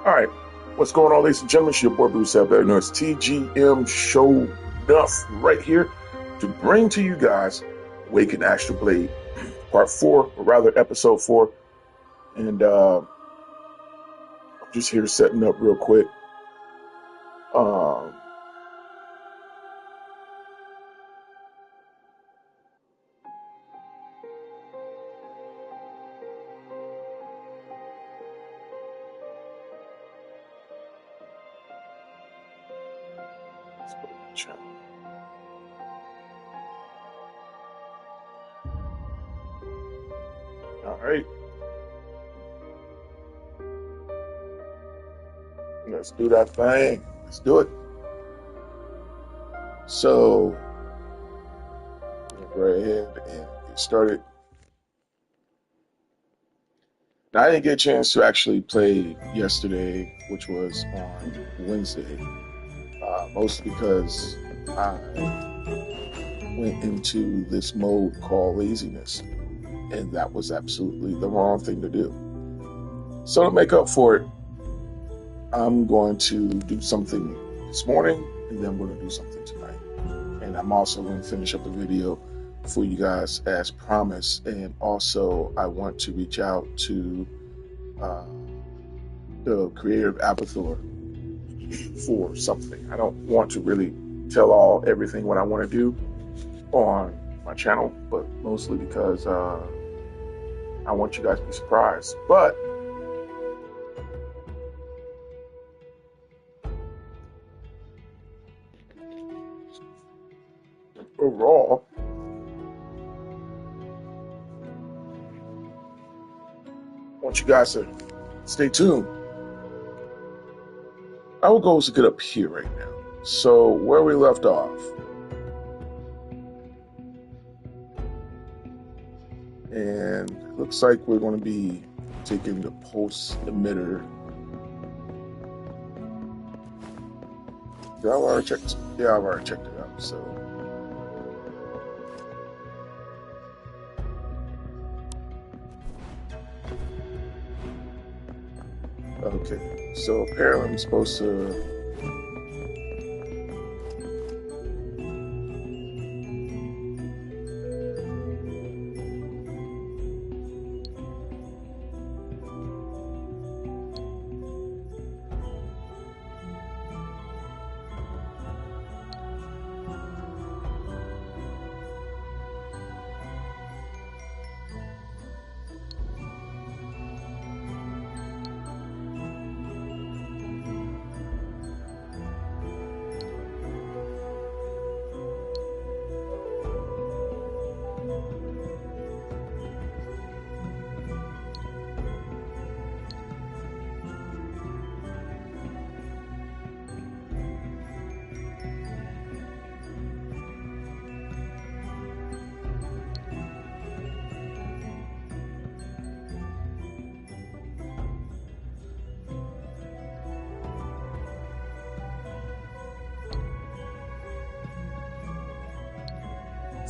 All right, what's going on, ladies and gentlemen? It's your boy Bruce out there. It's TGM Sho'Nuff right here to bring to you guys Awaken Astral Blade Part 4, or rather Episode 4. And I'm just here setting up real quick. Let's go to the channel. All right. Let's do that thing. Let's do it. So, go ahead and get started. Now, I didn't get a chance to actually play yesterday, which was on Wednesday, mostly because I went into this mode called laziness, and that was absolutely the wrong thing to do. So to make up for it, I'm going to do something this morning, and then we're going to do something tonight. And I'm also going to finish up the video for you guys as promised. And also, I want to reach out to the creator of Avatar for something. I don't want to really tell everything what I want to do on my channel, but mostly because I want you guys to be surprised. But overall, I want you guys to stay tuned. Our goal is to get up here right now. So where we left off, and it looks like we're going to be taking the pulse emitter. Yeah, I've already checked it out. So okay, so apparently I'm supposed to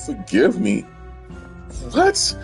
forgive me. What?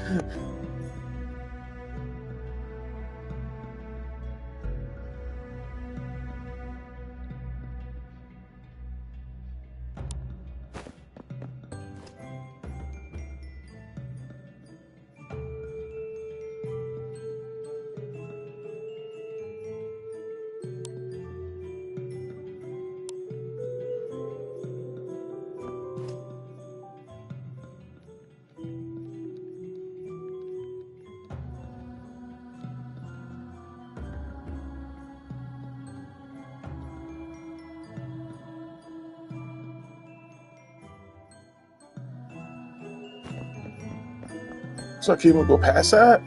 So I can't even go past that?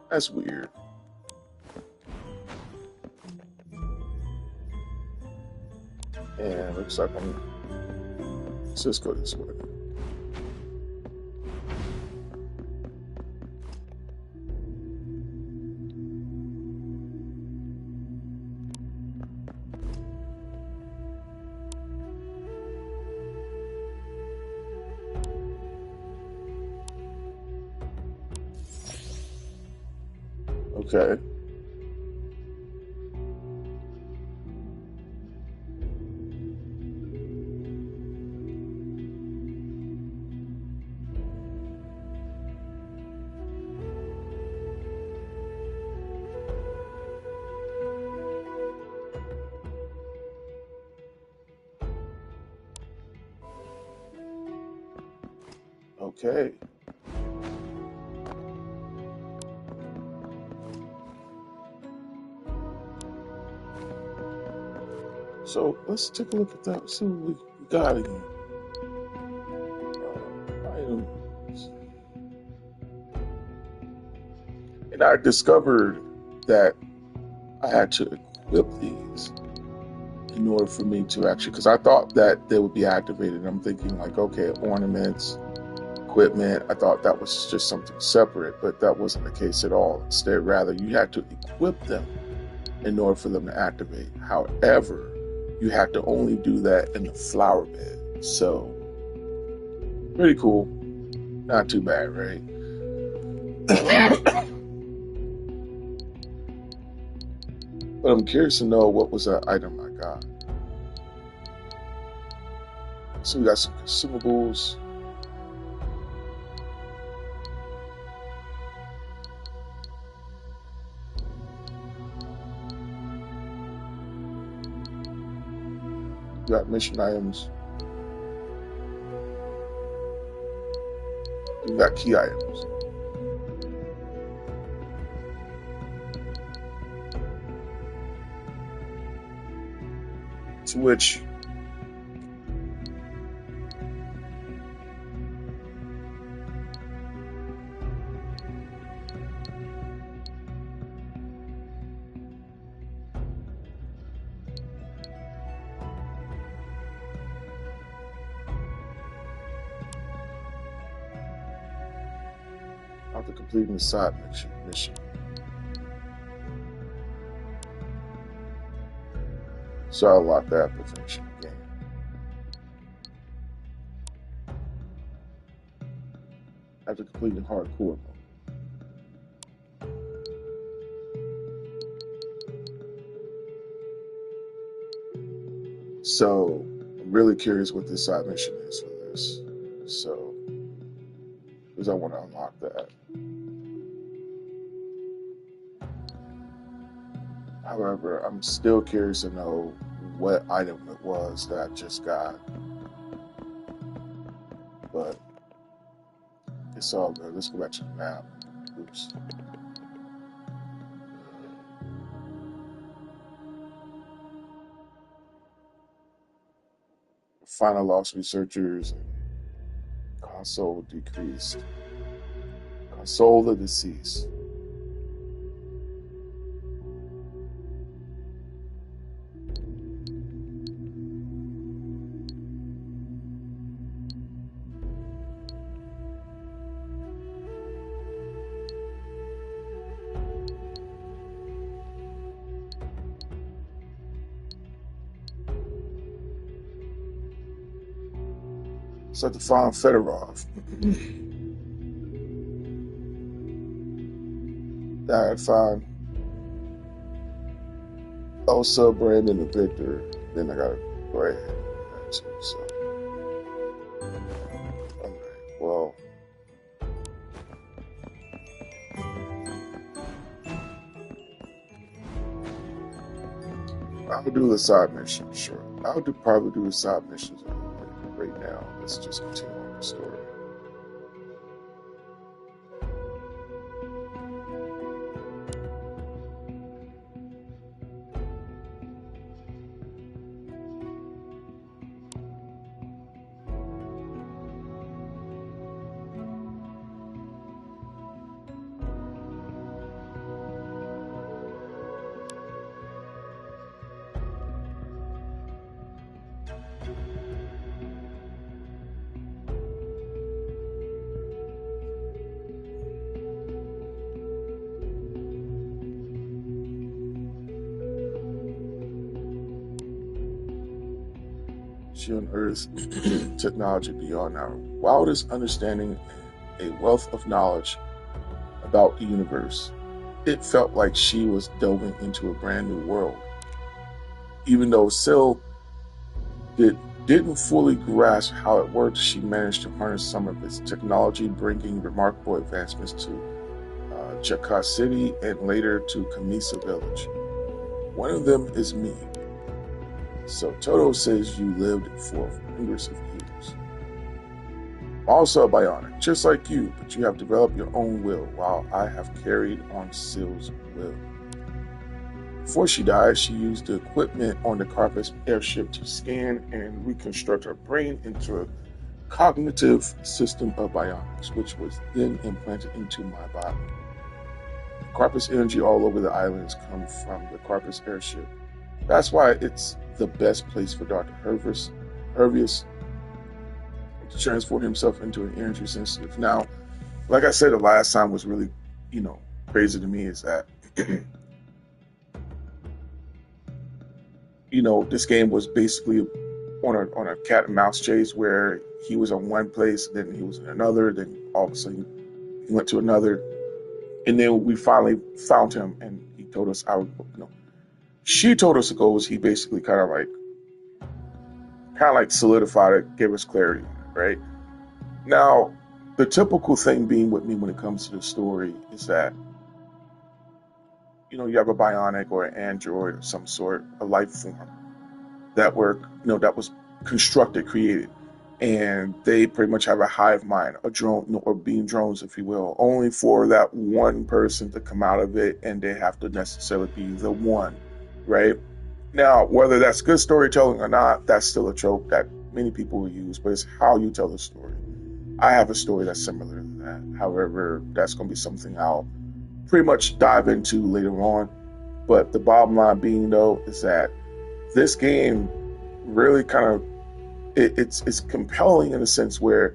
That's weird. And looks like let's just go this way. Okay. Okay. So let's take a look at that. See what we got again. Items. And I discovered that I had to equip these in order for me to actually, because I thought that they would be activated. I'm thinking like, okay, ornaments, equipment. I thought that was just something separate, but that wasn't the case at all. Instead, rather, you had to equip them in order for them to activate. However, you have to only do that in the flower bed. So, pretty cool. Not too bad, right? But I'm curious to know what was that item I got. So we got some consumables. We got mission items. We got key items. To which after completing the side mission. So I'll lock that up to finish the game. After completing hardcore mode. So I'm really curious what this side mission is for this. So, because I want to unlock that. However, I'm still curious to know what item it was that I just got. But it's all good. Let's go back to the map. Oops. Final lost researchers. Console decreased. Console the deceased. It's like to find Fedorov. I found Elsa, Brandon, and Victor. Then I gotta go ahead and do that too. So, alright, well. I'll do the side missions, sure. Probably do the side missions right now. Let's just continue on the story. she unearthed technology beyond our wildest understanding and a wealth of knowledge about the universe. It felt like she was delving into a brand new world. Even though Syl didn't fully grasp how it worked, she managed to harness some of its technology, bringing remarkable advancements to Jakka City and later to Kamisa Village. One of them is me. So Toto says you lived for hundreds of years. I'm also a bionic, just like you, but you have developed your own will, while I have carried on Syl's will. Before she died, she used the equipment on the Carpus airship to scan and reconstruct her brain into a cognitive system of bionics, which was then implanted into my body. Carpus energy all over the islands comes from the Carpus airship. That's why it's the best place for Dr. Hervius to transform himself into an energy sensitive. Now, like I said the last time, was really, crazy to me is that, this game was basically on a cat and mouse chase where he was on one place, then he was in another, then all of a sudden he went to another, and then we finally found him, and he told us she told us to go. Was he basically kind of like solidified it, gave us clarity, right? Now, the typical thing being with me when it comes to the story is that, you have a bionic or an android of some sort, a life form that was constructed, created, and they pretty much have a hive mind, a drone, or being drones, if you will, only for that one person to come out of it, and they have to necessarily be the one, right? Now, whether that's good storytelling or not, that's still a trope that many people will use, but it's how you tell the story. I have a story that's similar to that. However, that's going to be something I'll pretty much dive into later on. But the bottom line being, though, is that this game really kind of, it's compelling in a sense where,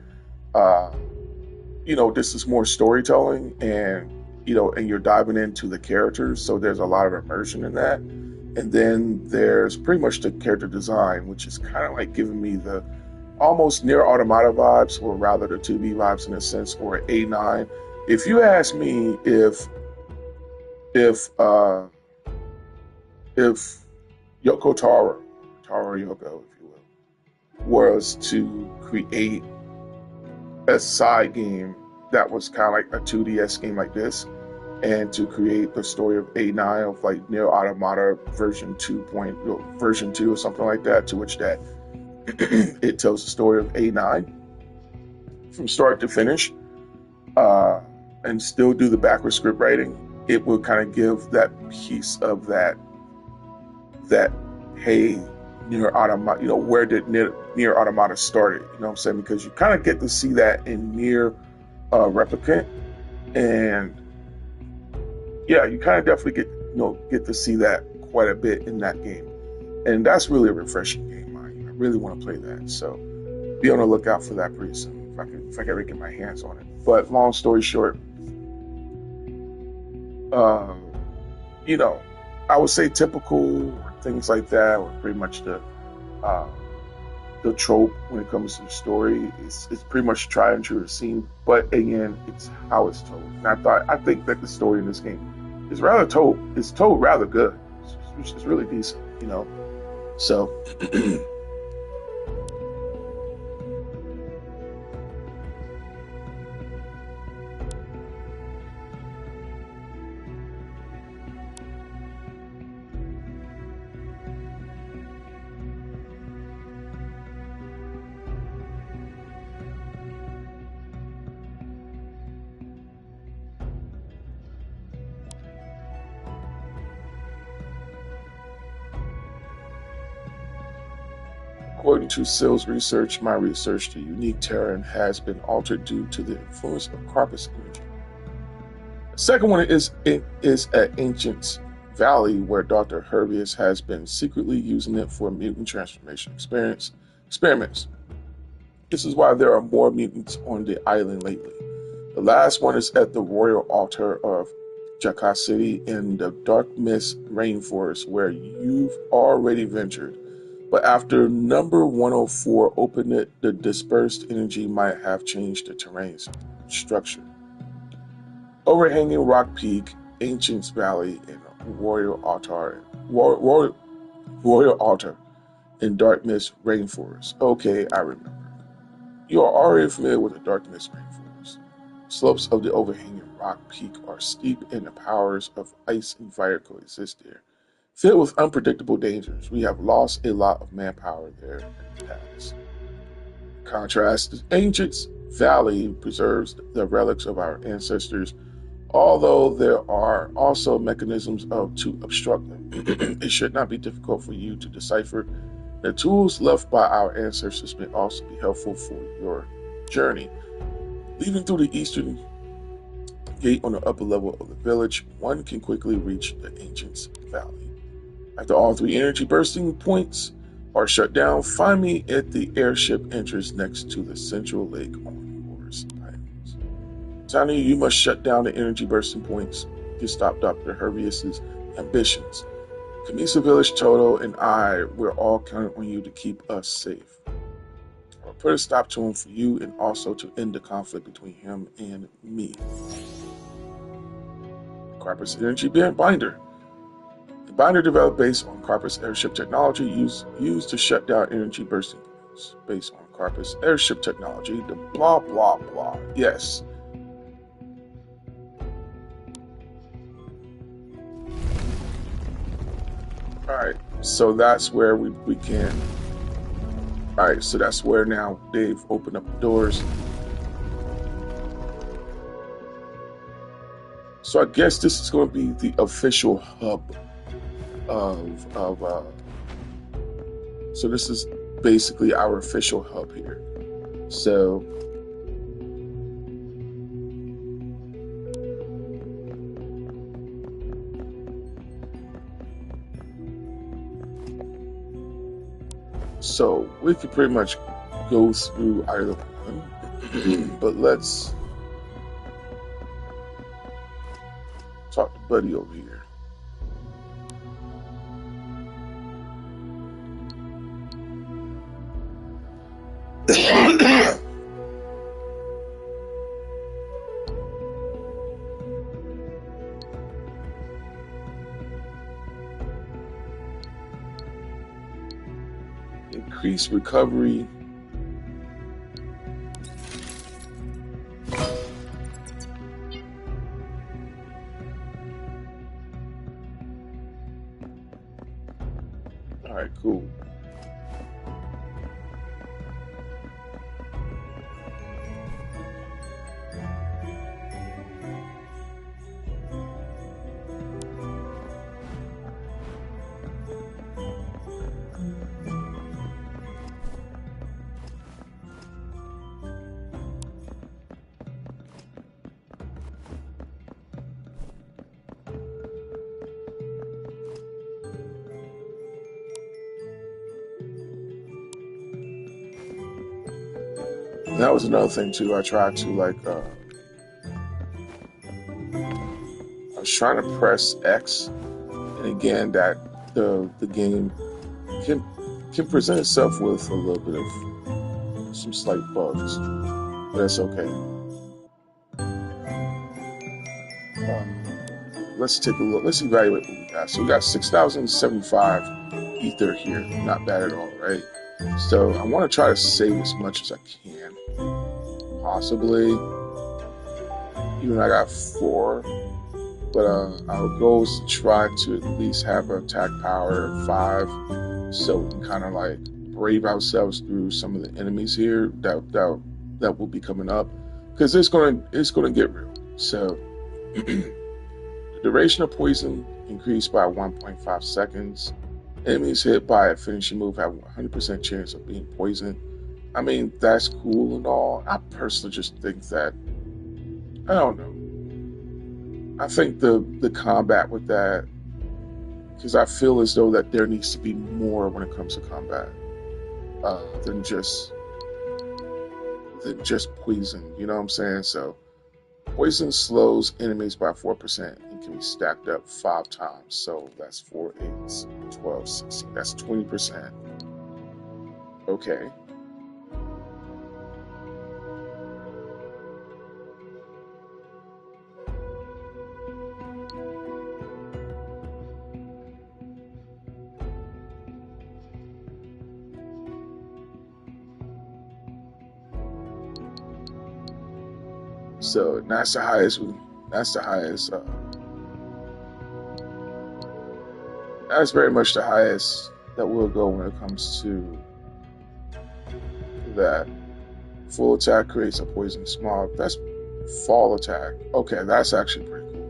this is more storytelling, and, and you're diving into the characters. So there's a lot of immersion in that. And then there's pretty much the character design, which is kind of like giving me the almost near Automata vibes, or rather the 2B vibes in a sense, or A9. If you ask me if Yoko Taro Yoko, if you will, was to create a side game that was kind of like a 2DS game like this, and to create the story of A9 of like Nier Automata version 2 or something like that, to which that it tells the story of A9 from start to finish, and still do the backward script writing, it will kind of give that piece of that hey, Nier Automata, where did Nier Automata started, you know what I'm saying? Because you kind of get to see that in Nier Replicant, and yeah, you kind of definitely get to see that quite a bit in that game, and that's really a refreshing game. I really want to play that, so be on the lookout for that pretty soon if I can ever get my hands on it. But long story short, I would say typical things like that, or pretty much the trope when it comes to the story. It's pretty much tried and true to scene, but again, it's how it's told. And I think that the story in this game is told rather good. It's really decent, So according to Syl's research, my research, the unique Terran has been altered due to the influence of Carpus energy. The second one is at Ancient Valley, where Dr. Hervius has been secretly using it for mutant transformation experiments. This is why there are more mutants on the island lately. The last one is at the Royal Altar of Jakka City in the Dark Mist Rainforest, where you've already ventured. But after number 104 opened it, the dispersed energy might have changed the terrain's structure. Overhanging Rock Peak, Ancients Valley, and Royal Altar, Royal Altar, and Dark Mist Rainforest. Okay, I remember. You are already familiar with the Dark Mist Rainforest. Slopes of the overhanging rock peak are steep and the powers of ice and fire coexist there. Filled with unpredictable dangers, we have lost a lot of manpower there in the past. In contrast, the Ancients Valley preserves the relics of our ancestors, although there are also mechanisms to obstruct them. It should not be difficult for you to decipher. The tools left by our ancestors may also be helpful for your journey. Leaving through the eastern gate on the upper level of the village, one can quickly reach the Ancients Valley. After all 3 energy bursting points are shut down, find me at the airship entrance next to the central lake on Morris Islands. Tiny, you must shut down the energy bursting points to stop Dr. Herbius's ambitions. Kamisa Village Toto and I, we're all counting on you to keep us safe. I'll put a stop to him for you and also to end the conflict between him and me. Carpus Energy Binder. The binder developed based on Carpus airship technology used to shut down energy bursting points. Based on Carpus airship technology, the blah blah blah. Yes. Alright, so that's where we can. Alright, so that's where now they've opened up the doors. So I guess this is going to be the official hub so this is basically our official hub here. So we could pretty much go through either one, but let's talk to Buddy over here. Increase recovery. All right, cool. That was another thing too. I tried to I was trying to press X, and again that the game can present itself with a little bit of some slight bugs, but that's okay. Let's take a look. Let's evaluate what we got. So we got 6,075 ether here. Not bad at all, right? So I want to try to save as much as I can. Possibly. Even I got 4. But our goal is to try to at least have an attack power of 5. So we can kind of like brave ourselves through some of the enemies here that will be coming up. Because it's going to get real. So the duration of poison increased by 1.5 seconds. Enemies hit by a finishing move have a 100% chance of being poisoned. I mean, that's cool and all. I personally just think that, I don't know. I think the combat with that, because I feel as though that there needs to be more when it comes to combat than just poison. You know what I'm saying? So poison slows enemies by 4% and can be stacked up 5 times. So that's 4, 8, 12, 16. That's 20%. Okay. So that's the highest. That's the highest. That's very much the highest that we'll go when it comes to that. Full attack creates a poison smog. That's fall attack. Okay, that's actually pretty cool.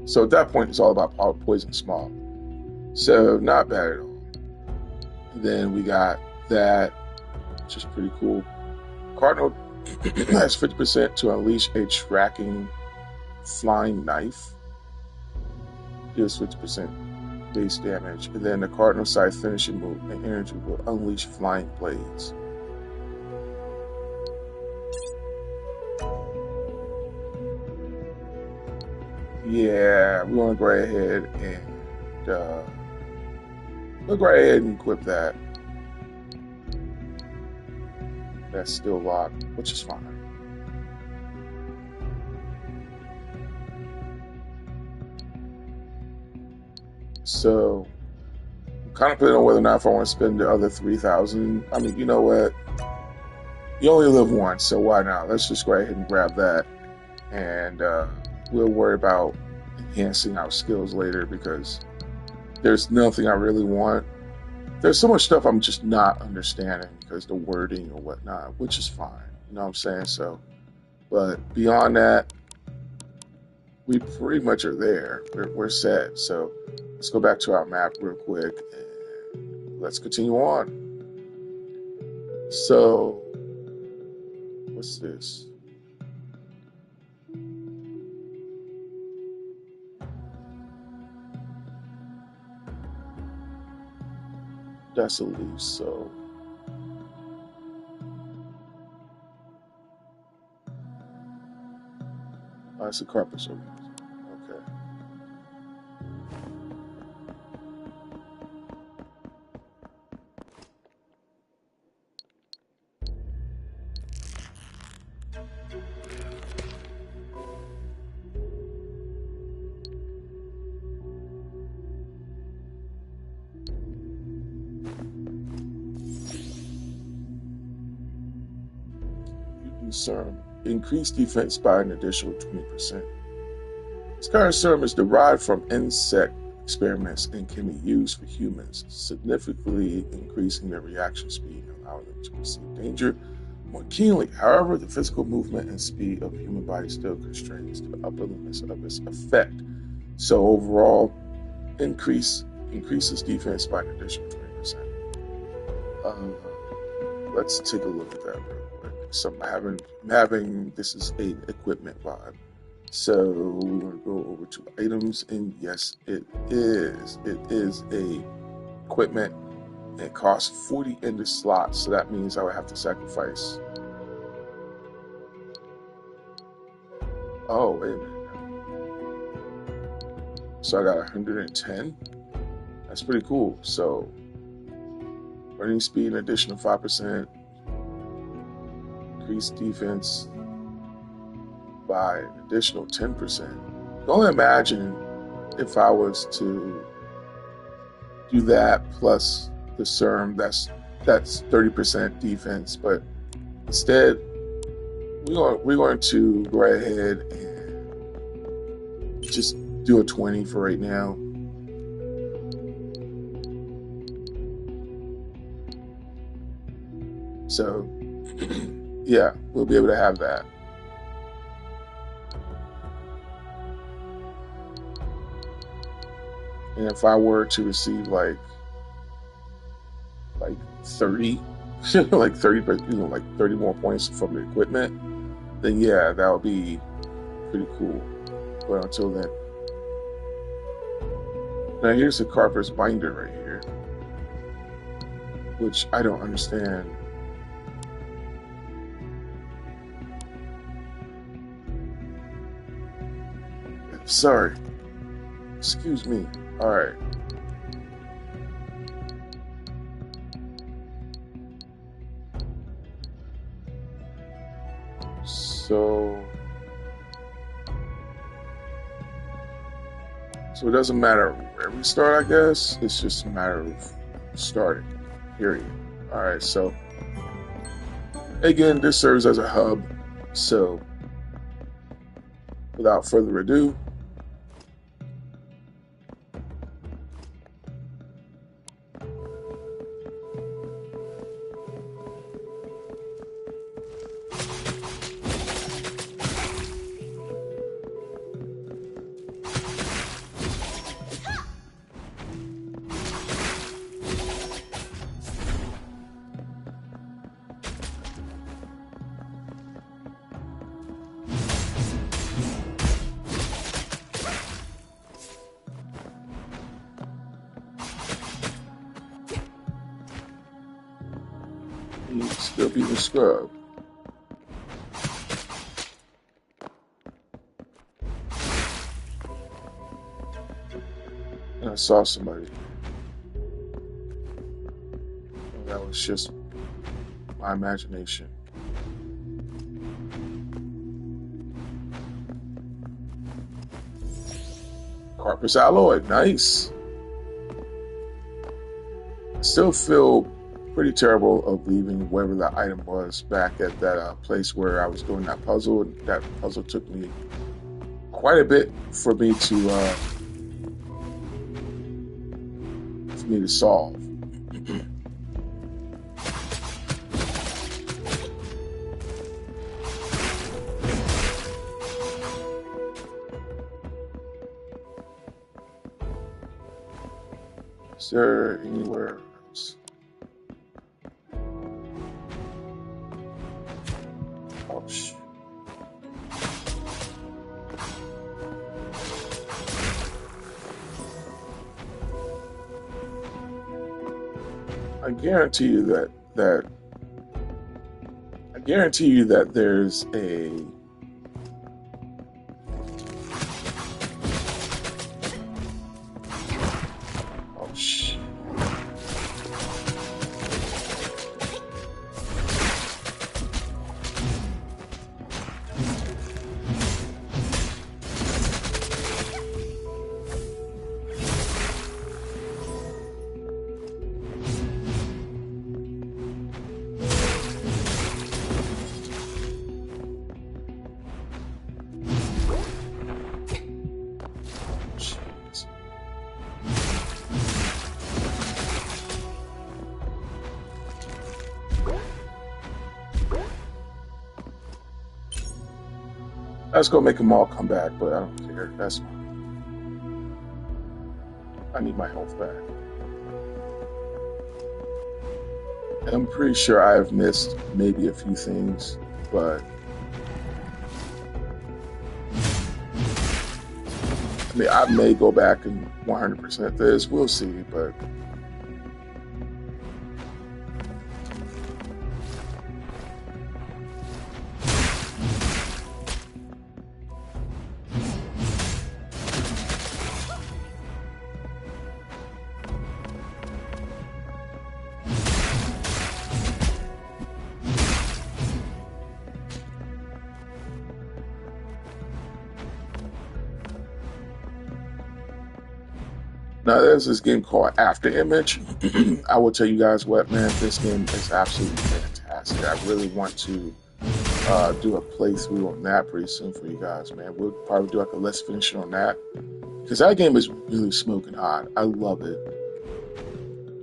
So at that point, it's all about poison smog. So not bad at all. And then we got that, which is pretty cool. Cardinal has 50% to unleash a tracking flying knife. Deals 50% base damage. And then the Cardinal Scythe finishing move and energy will unleash flying blades. Yeah, we want to go ahead and we'll go ahead and equip that. That's still locked, which is fine. So I'm contemplating on whether or not if I want to spend the other 3,000. I mean, you know what? You only live once, so why not? Let's just go ahead and grab that, and we'll worry about enhancing our skills later because there's nothing I really want. There's so much stuff I'm just not understanding because the wording or whatnot, which is fine. You know what I'm saying? So, but beyond that, we pretty much are there. We're set. So let's go back to our map real quick and let's continue on. So, what's this? That's a leaf, so that's a carpet. So okay. Serum. Increase defense by an additional 20%. This kind of serum is derived from insect experiments and can be used for humans, significantly increasing their reaction speed and allowing them to perceive danger more keenly. However, the physical movement and speed of the human body still constrains the upper limits of its effect. So overall, increases defense by an additional 20%. Let's take a look at that real quick. So I'm having this is a equipment vibe. So we're going to go over to items, and yes, it is. It is a equipment. It costs 40 in the slot, so that means I would have to sacrifice. Oh, wait a minute. So I got 110. That's pretty cool. So running speed, an additional 5%. Increase defense by an additional 10%. You can only imagine if I was to do that plus the serum, that's 30% defense. But instead, we're going to go ahead and just do a 20 for right now. So yeah, we'll be able to have that. And if I were to receive like 30, like 30, like 30 more points from the equipment, then yeah, that would be pretty cool. But until then, now here's the Carper's binder right here, which I don't understand. Sorry. Excuse me. All right. So it doesn't matter where we start, I guess. It's just a matter of starting, period. All right, so again, this serves as a hub. So without further ado, he's still being scrubbed. And I saw somebody. And that was just my imagination. Corpus alloy, nice. I still feel pretty terrible of leaving wherever that item was back at that place where I was doing that puzzle. And that puzzle took me quite a bit for me to solve. Is there anywhere else? Oh, shit. I guarantee you that there's a oh shit. That's gonna make them all come back, but I don't care. That's fine. I need my health back. And I'm pretty sure I have missed maybe a few things, but I mean, I may go back and 100% this. We'll see, but now there's this game called After Image. I will tell you guys what, man, this game is absolutely fantastic. I really want to do a playthrough on that pretty soon for you guys, man. We'll probably do like a let's finish on that, because that game is really smoking hot. I love it.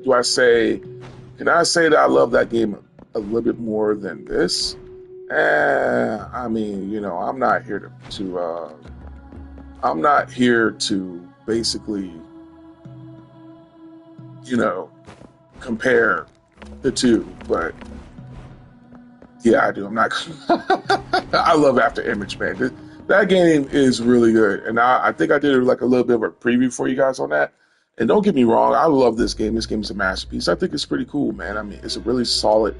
Can I say that I love that game a little bit more than this? I mean, you know, I'm not here to basically, you know, compare the two, but yeah, I do. I'm not. I love After Image, man. That game is really good, and I think I did like a little bit of a preview for you guys on that. And don't get me wrong, I love this game. This game is a masterpiece. I think it's pretty cool, man. I mean, it's a really solid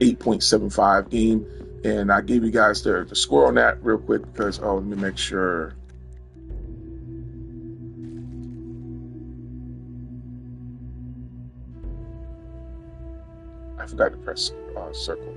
8.75 game, and I gave you guys the score on that real quick because let me make sure. forgot to press circle.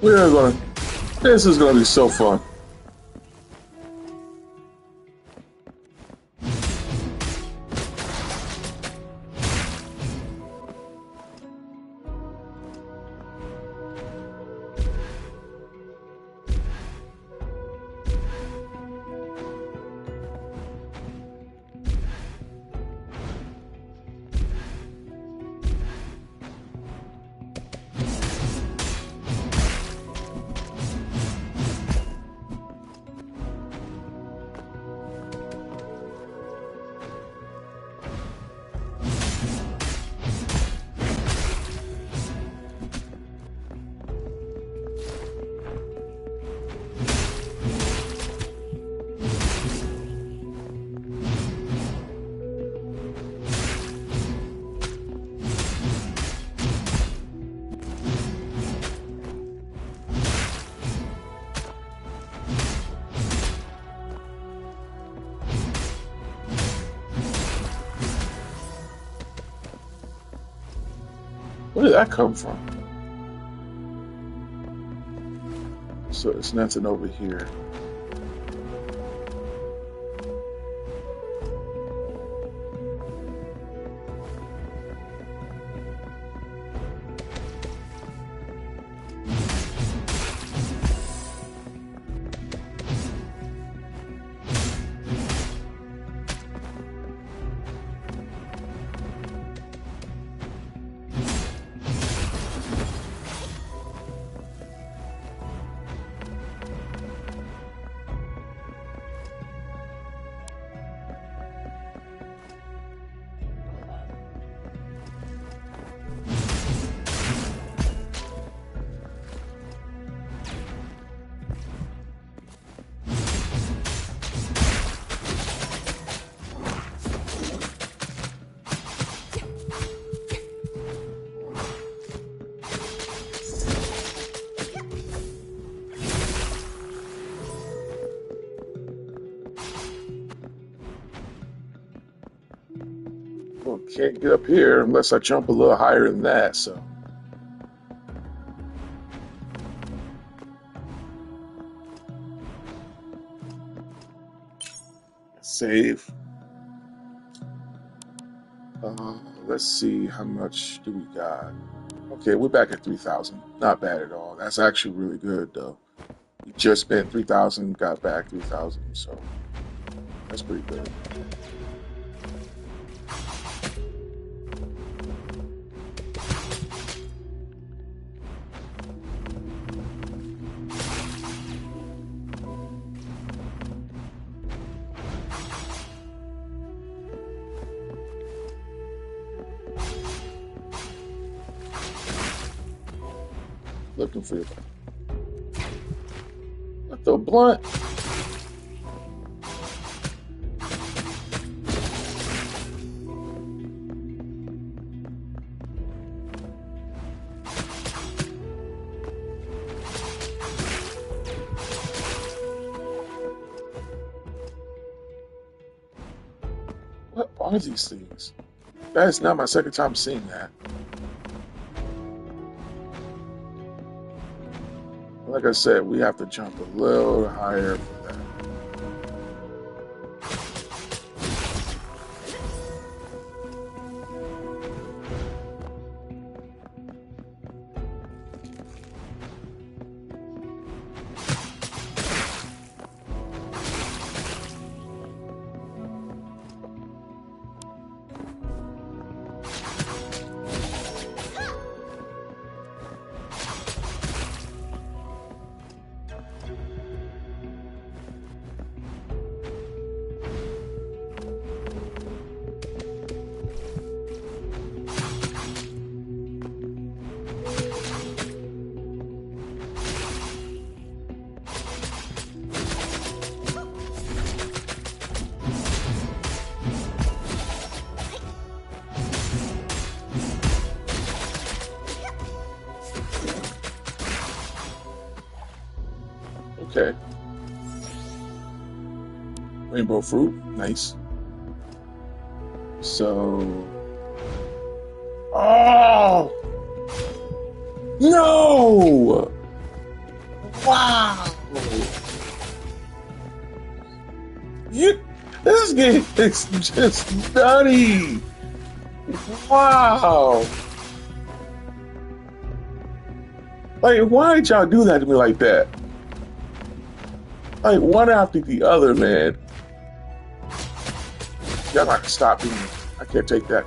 We're gonna. This is gonna be so fun. Where did that come from? So it's nothing over here. Well, can't get up here unless I jump a little higher than that, so. Save. Let's see, how much do we got? Okay, we're back at 3,000. Not bad at all. That's actually really good, though. We just spent 3,000, got back 3,000, so that's pretty good. Looking for you. What the blunt? What are these things? That is not my second time seeing that. Like I said, we have to jump a little higher for that. Rainbow fruit, nice. So, oh no! Wow! You, this game is just nutty. Wow! Like, why did y'all do that to me like that? Like, one after the other, man. Y'all got to stop me. I can't take that.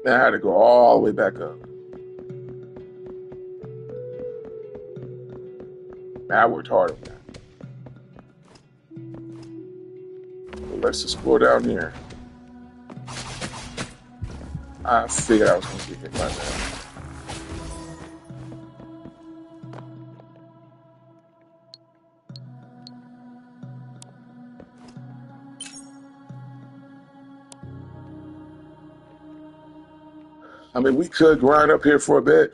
Man, I had to go all the way back up. Man, I worked hard on that. Well, let's just go down here. I figured I was going to get hit by that. I mean, we could grind up here for a bit.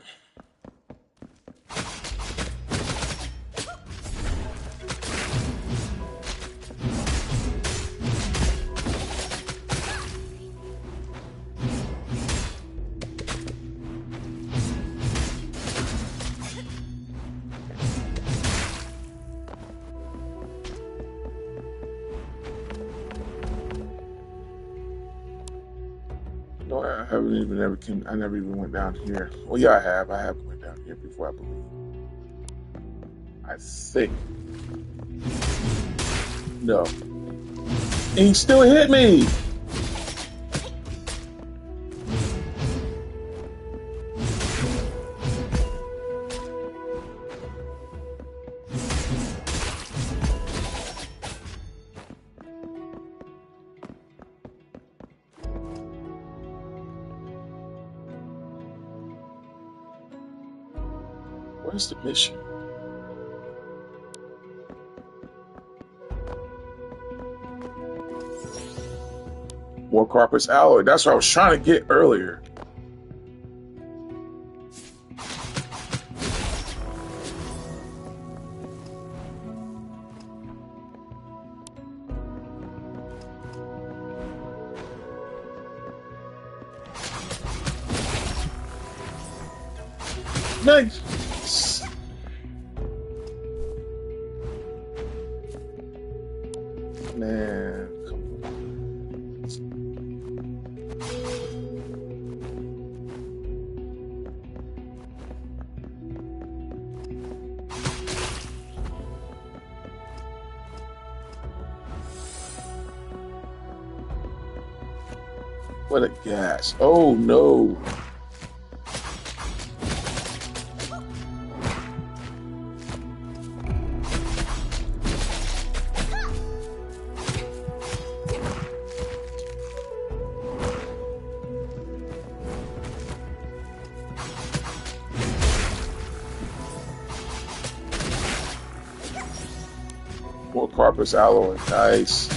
No, I haven't even ever came. I never even went down here. Well, yeah, I have. I have went down here before, I believe. I think. No. And he still hit me. Where's the mission? More Carpus alloy. That's what I was trying to get earlier. Nice. Man, come on. What a gas. Oh no. More Carpus alloy. Nice.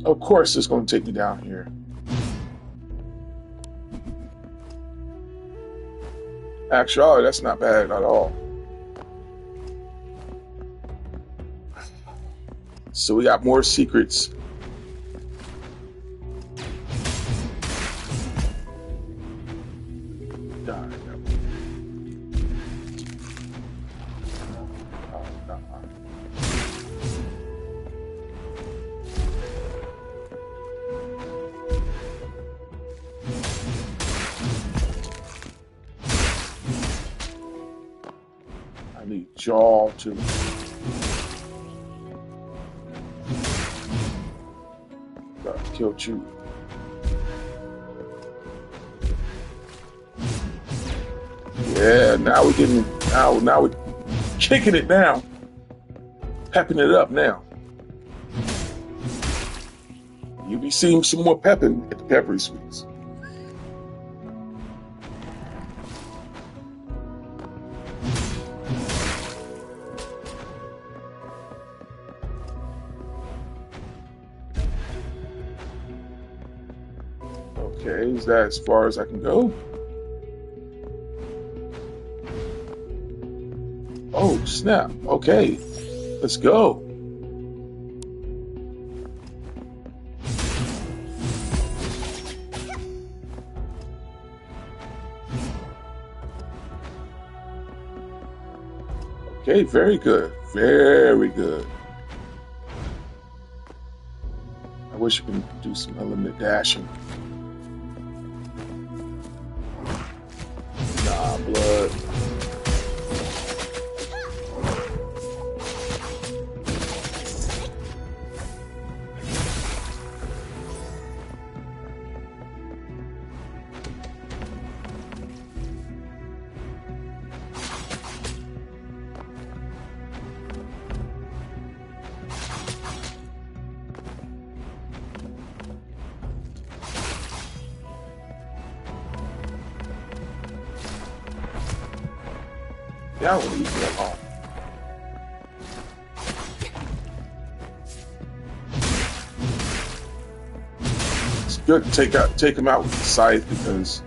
Of course, it's going to take me down here. Actually, that's not bad at all. So we got more secrets. God, I need jaw to. Killed you. Yeah, now we're getting now we're kicking it down. Pepping it up now. You'll be seeing some more pepping at the peppery sweets. Okay, is that as far as I can go? Oh, snap. Okay, let's go. Okay, very good. Very good. I wish we could do some unlimited dashing. Nah, blood. Yeah, I will leave you alone. It's good to take him out with the scythe because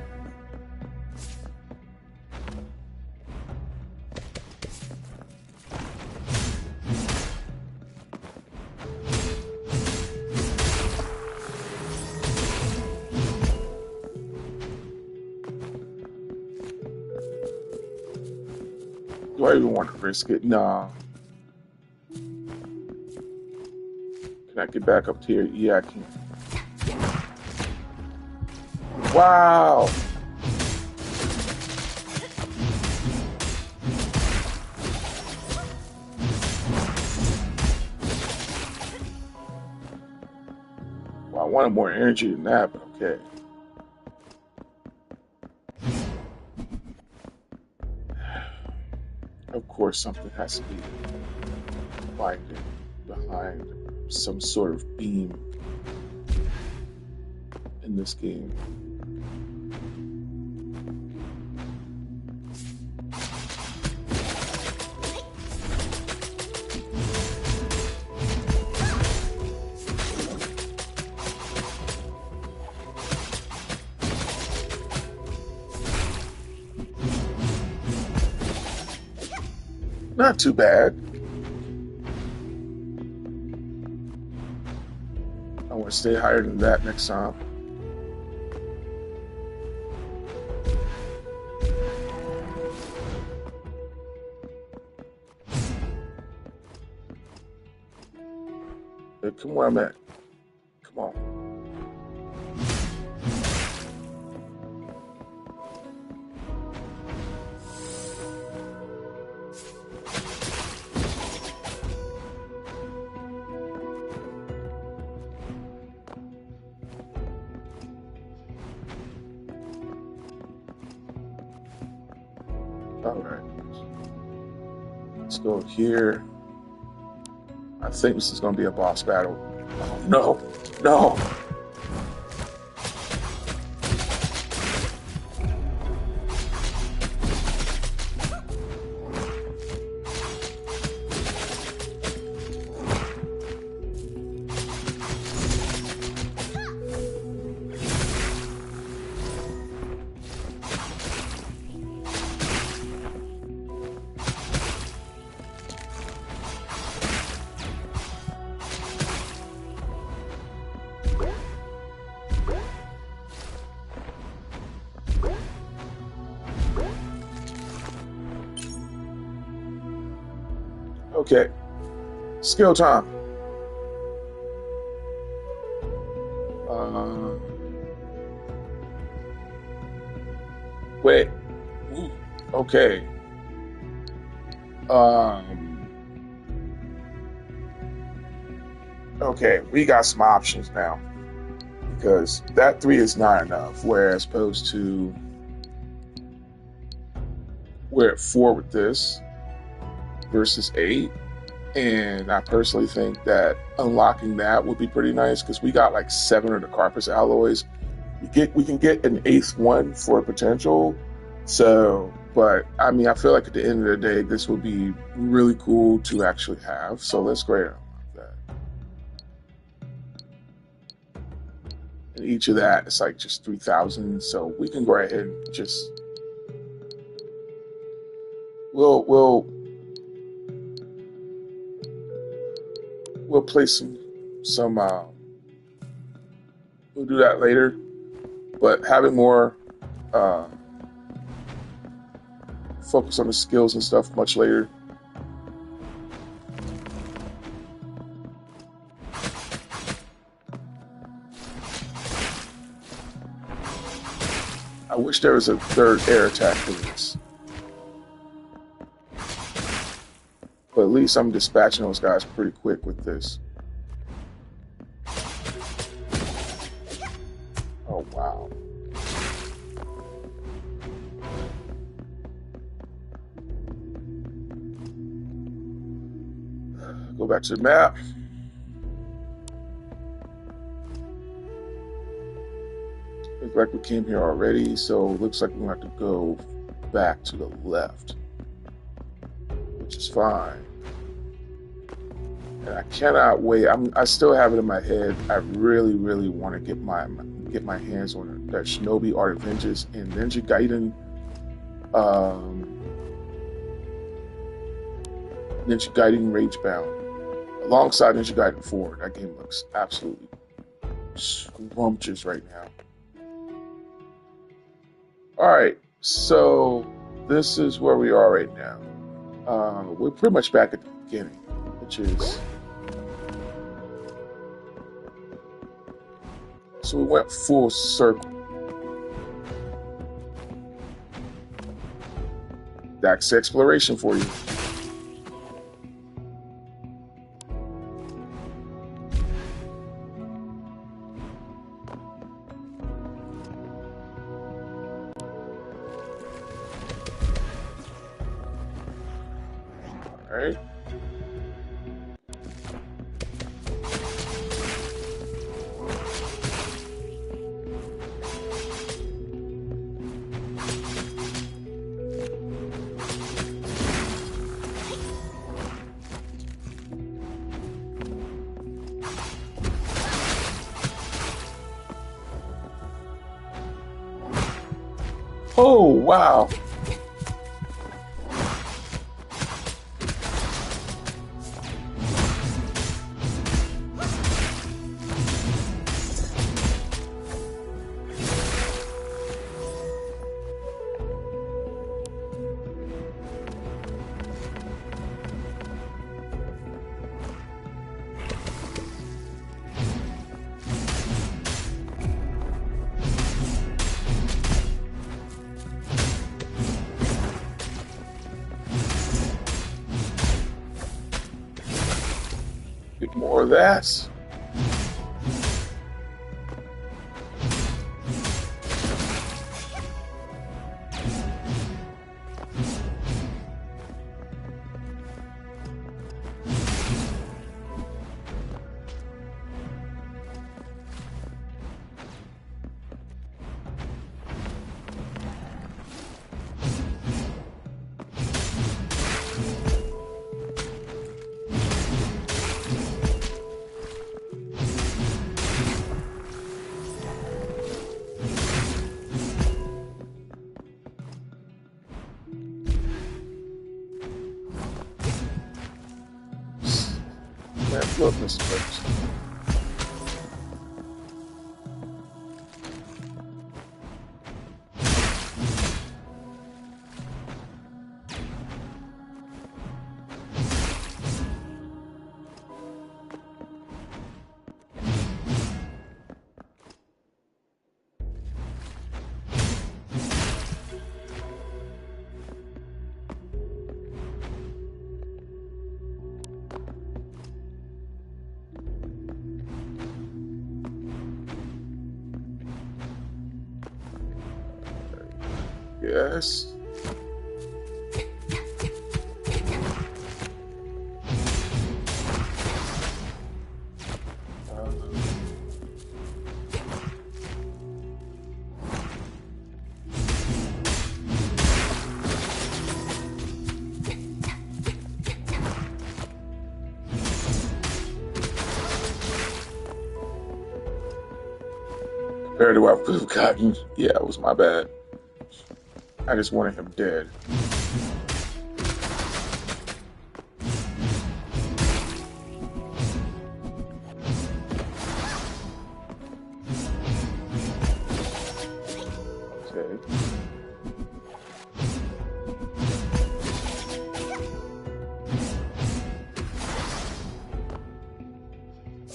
do I even want to risk it? Nah. Can I get back up here? Yeah, I can. Wow. Well, I wanted more energy than that, but okay. Of course, something has to be behind some sort of beam in this game. Not too bad. I want to stay higher than that next time. Hey, come where I'm at. Come on. All right. Let's go here. I think this is going to be a boss battle. Oh, no, no. Okay, skill time. Uh, wait. Ooh, okay. Um, okay, we got some options now because that 3 is not enough. Whereas opposed to we're at 4 with this versus 8. And I personally think that unlocking that would be pretty nice because we got like 7 of the Carpus alloys. We can get an 8th one for potential. So, but I mean, I feel like at the end of the day, this would be really cool to actually have. So let's go ahead and unlock that. And each of that is like just 3,000. So we can go ahead and just we'll play some we'll do that later. But having more uh, focus on the skills and stuff much later. I wish there was a 3rd air attack for this. But at least I'm dispatching those guys pretty quick with this. Oh, wow. Go back to the map. Looks like we came here already, so it looks like we're going to have to go back to the left, which is fine. And I cannot wait. I still have it in my head. I really, really want to get my hands on that Shinobi Art of Vengeance and Ninja Gaiden. Ninja Gaiden Ragebound alongside Ninja Gaiden 4. That game looks absolutely scrumptious right now. All right, so this is where we are right now. We're pretty much back at the beginning, which is so we went full circle. That's exploration for you. All right. Oh, wow. Get more of that. Look, Mr. Burks. guess. Compared to what I could have gotten, yeah, it was my bad. I just wanted him dead. Okay.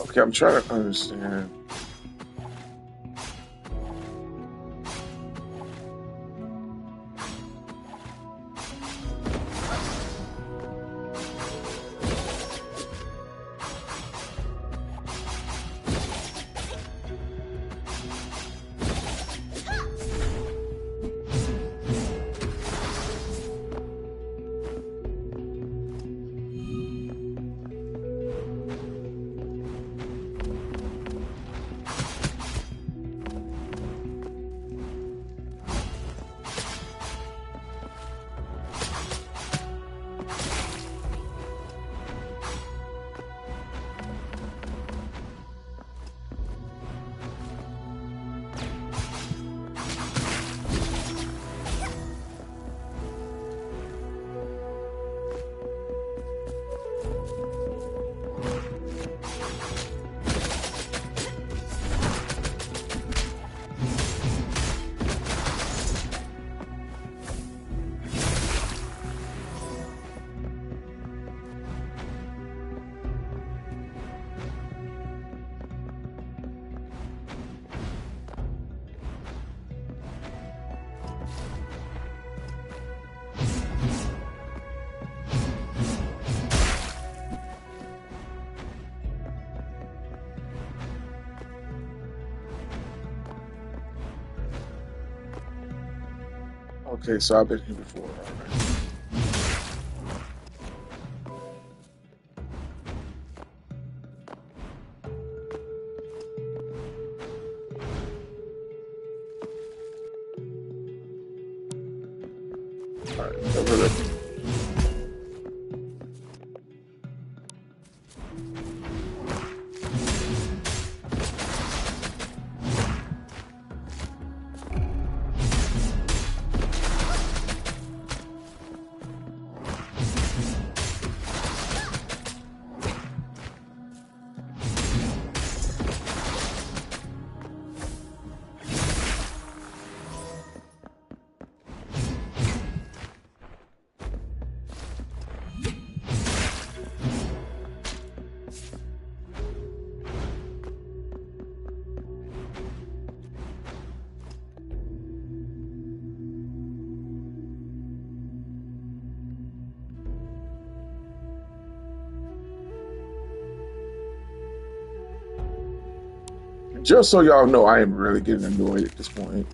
Okay, I'm trying to understand. Okay, so I've been here before. All right. All right, over there. Just so y'all know, I am really getting annoyed at this point.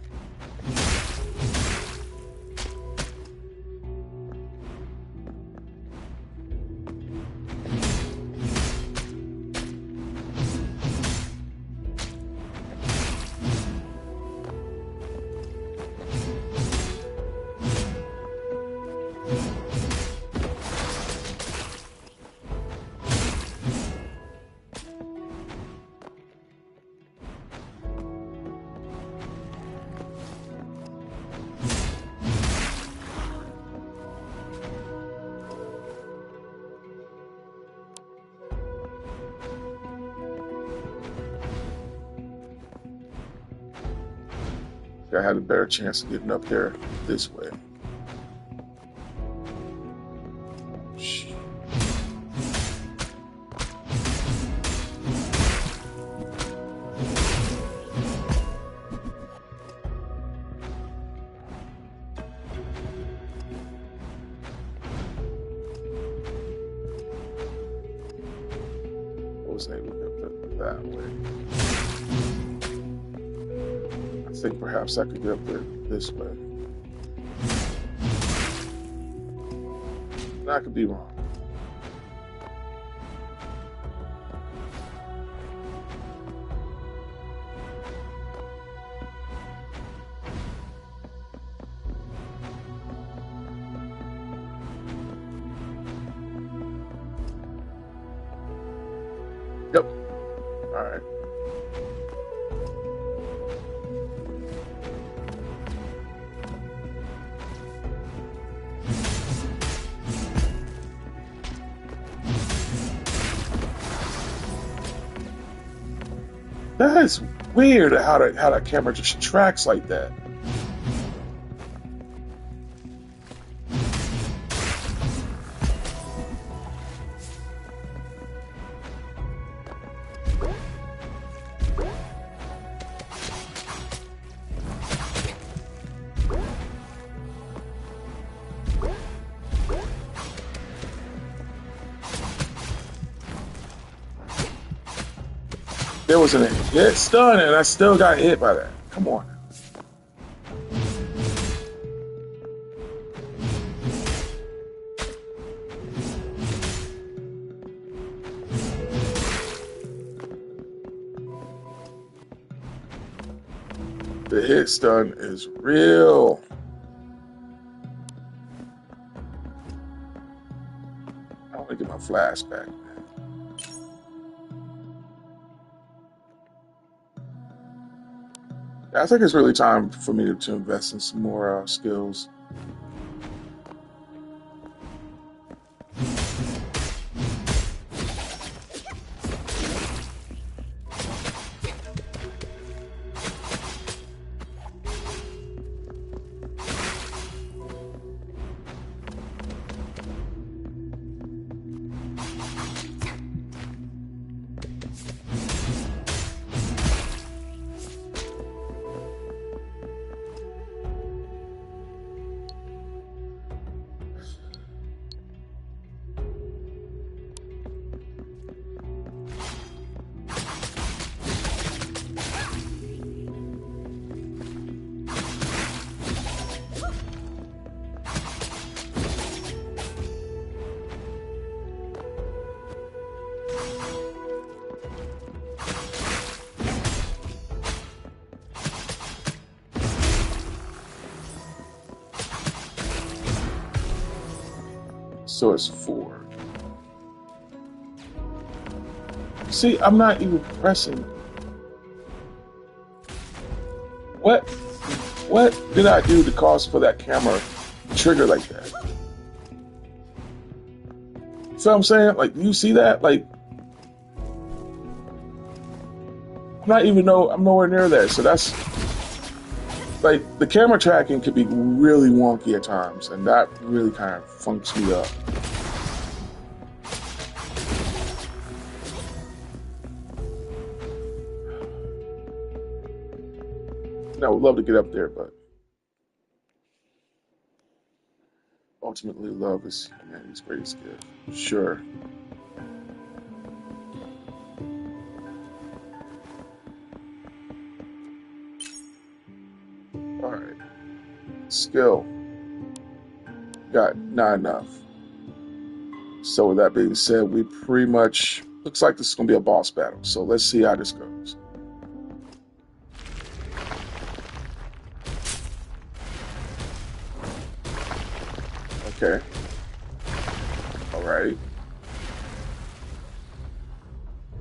I had a better chance of getting up there this way. I was able to get up there that way. I think perhaps I could get up there this way. I could be wrong. Yep. All right. That is weird how that camera just tracks like that. There was an hit stun, and I still got hit by that. Come on. The hit stun is real. I want to get my flash back. I think it's really time for me to invest in some more skills. So it's 4. See, I'm not even pressing. What did I do to cause for that camera to trigger like that? You feel what I'm saying? Like, you see that? Like, I'm nowhere near there. So that's like, the camera tracking could be really wonky at times, and that really kind of funks me up. I would love to get up there, but ultimately, love is humanity's greatest gift. Sure. All right. Skill. Got not enough. So with that being said, we pretty much looks like this is going to be a boss battle. So let's see how this goes. Okay. All right.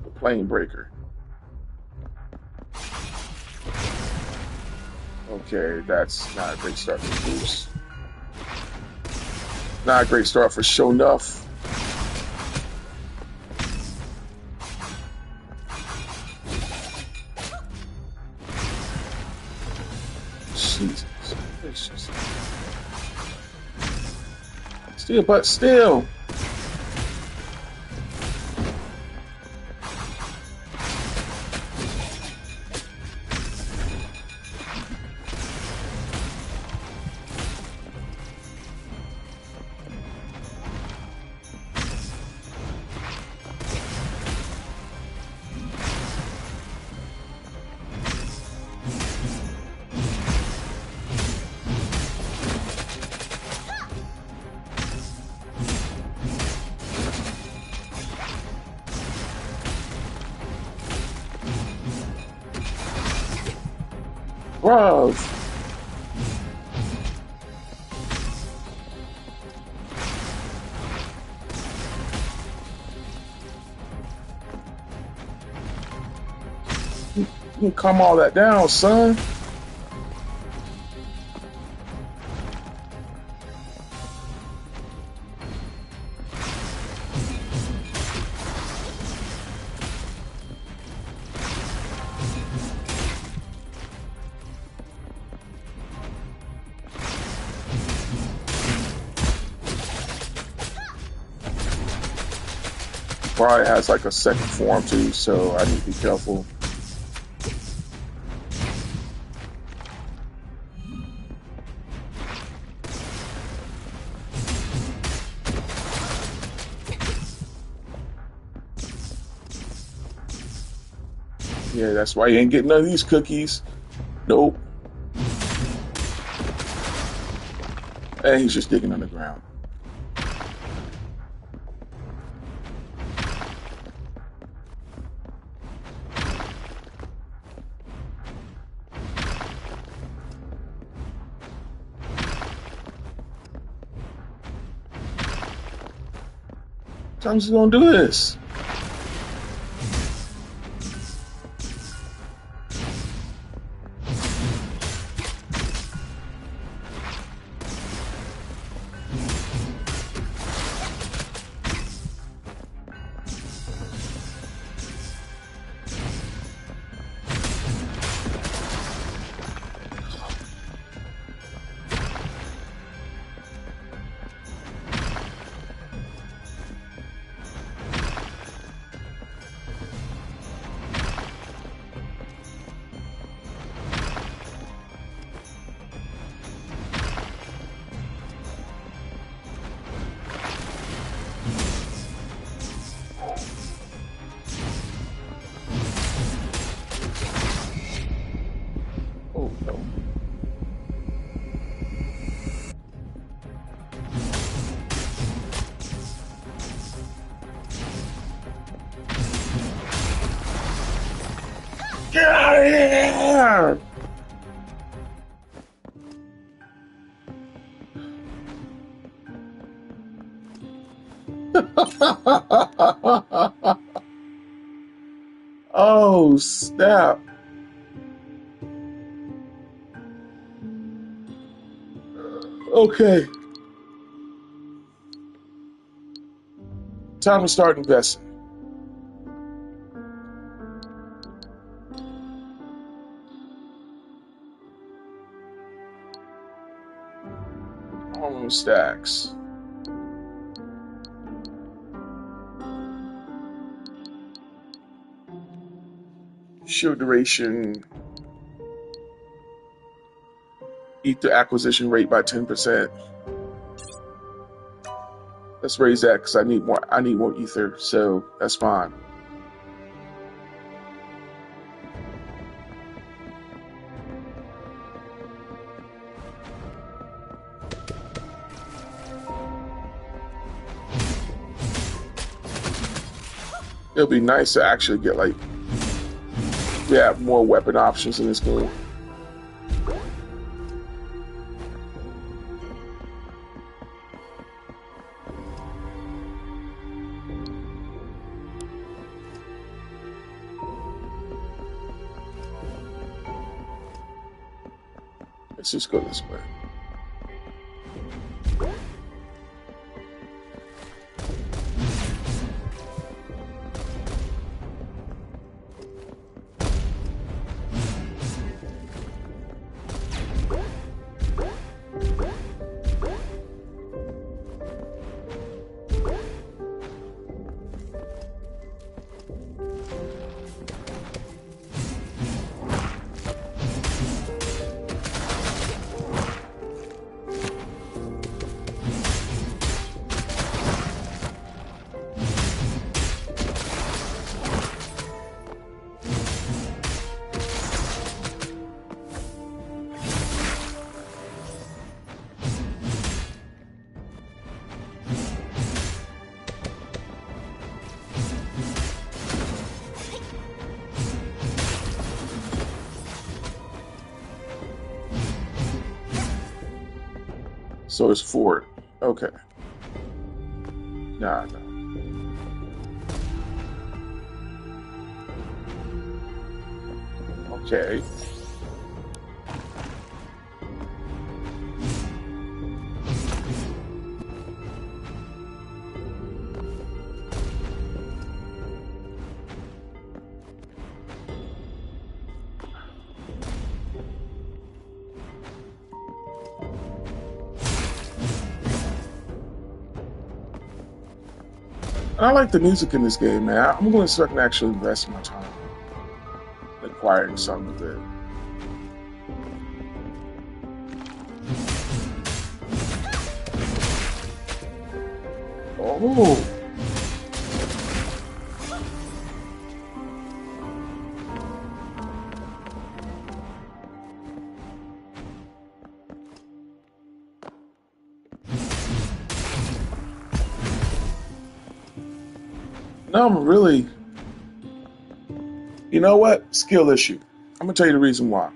The plane breaker. Okay, that's not a great start for Bruce. Not a great start for Sho'Nuff. Jesus. It's just... Still. Bro. You calm all that down, son. Probably has like a second form too, so I need to be careful. Yeah, that's why you ain't getting none of these cookies. Nope. And he's just digging on the ground. Sometimes he's gonna do this. Oh no. Get out of here! Oh, snap. Okay. Time to start investing. Hormone stacks. Shield duration. Ether acquisition rate by 10%. Let's raise that because I need more ether, so that's fine. It'll be nice to actually get like more weapon options in this game. Let's just go this way. So it's forward. Okay. Nah, nah. Okay. I like the music in this game, man. I'm going to start and actually invest my time acquiring some of it. Oh, no, I'm really, you know what? Skill issue. I'm going to tell you the reason why.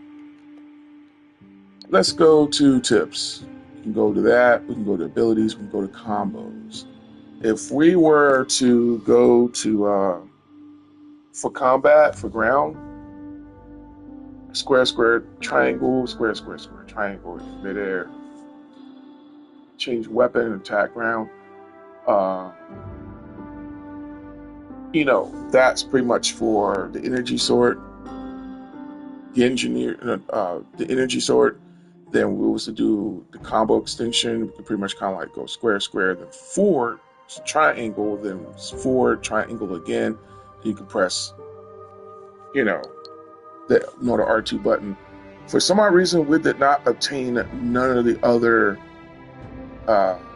Let's go to tips. We can go to that. We can go to abilities. We can go to combos. If we were to go to, for combat, for ground, square, square, triangle, square, square, square, triangle, midair, change weapon, attack ground. Uh, that's pretty much for the energy sword, the energy sword. Then we was to do the combo extension. We could pretty much kind of like go square, square, then forward, triangle, then forward, triangle again. You can press, the R2 button. For some odd reason, we did not obtain none of the other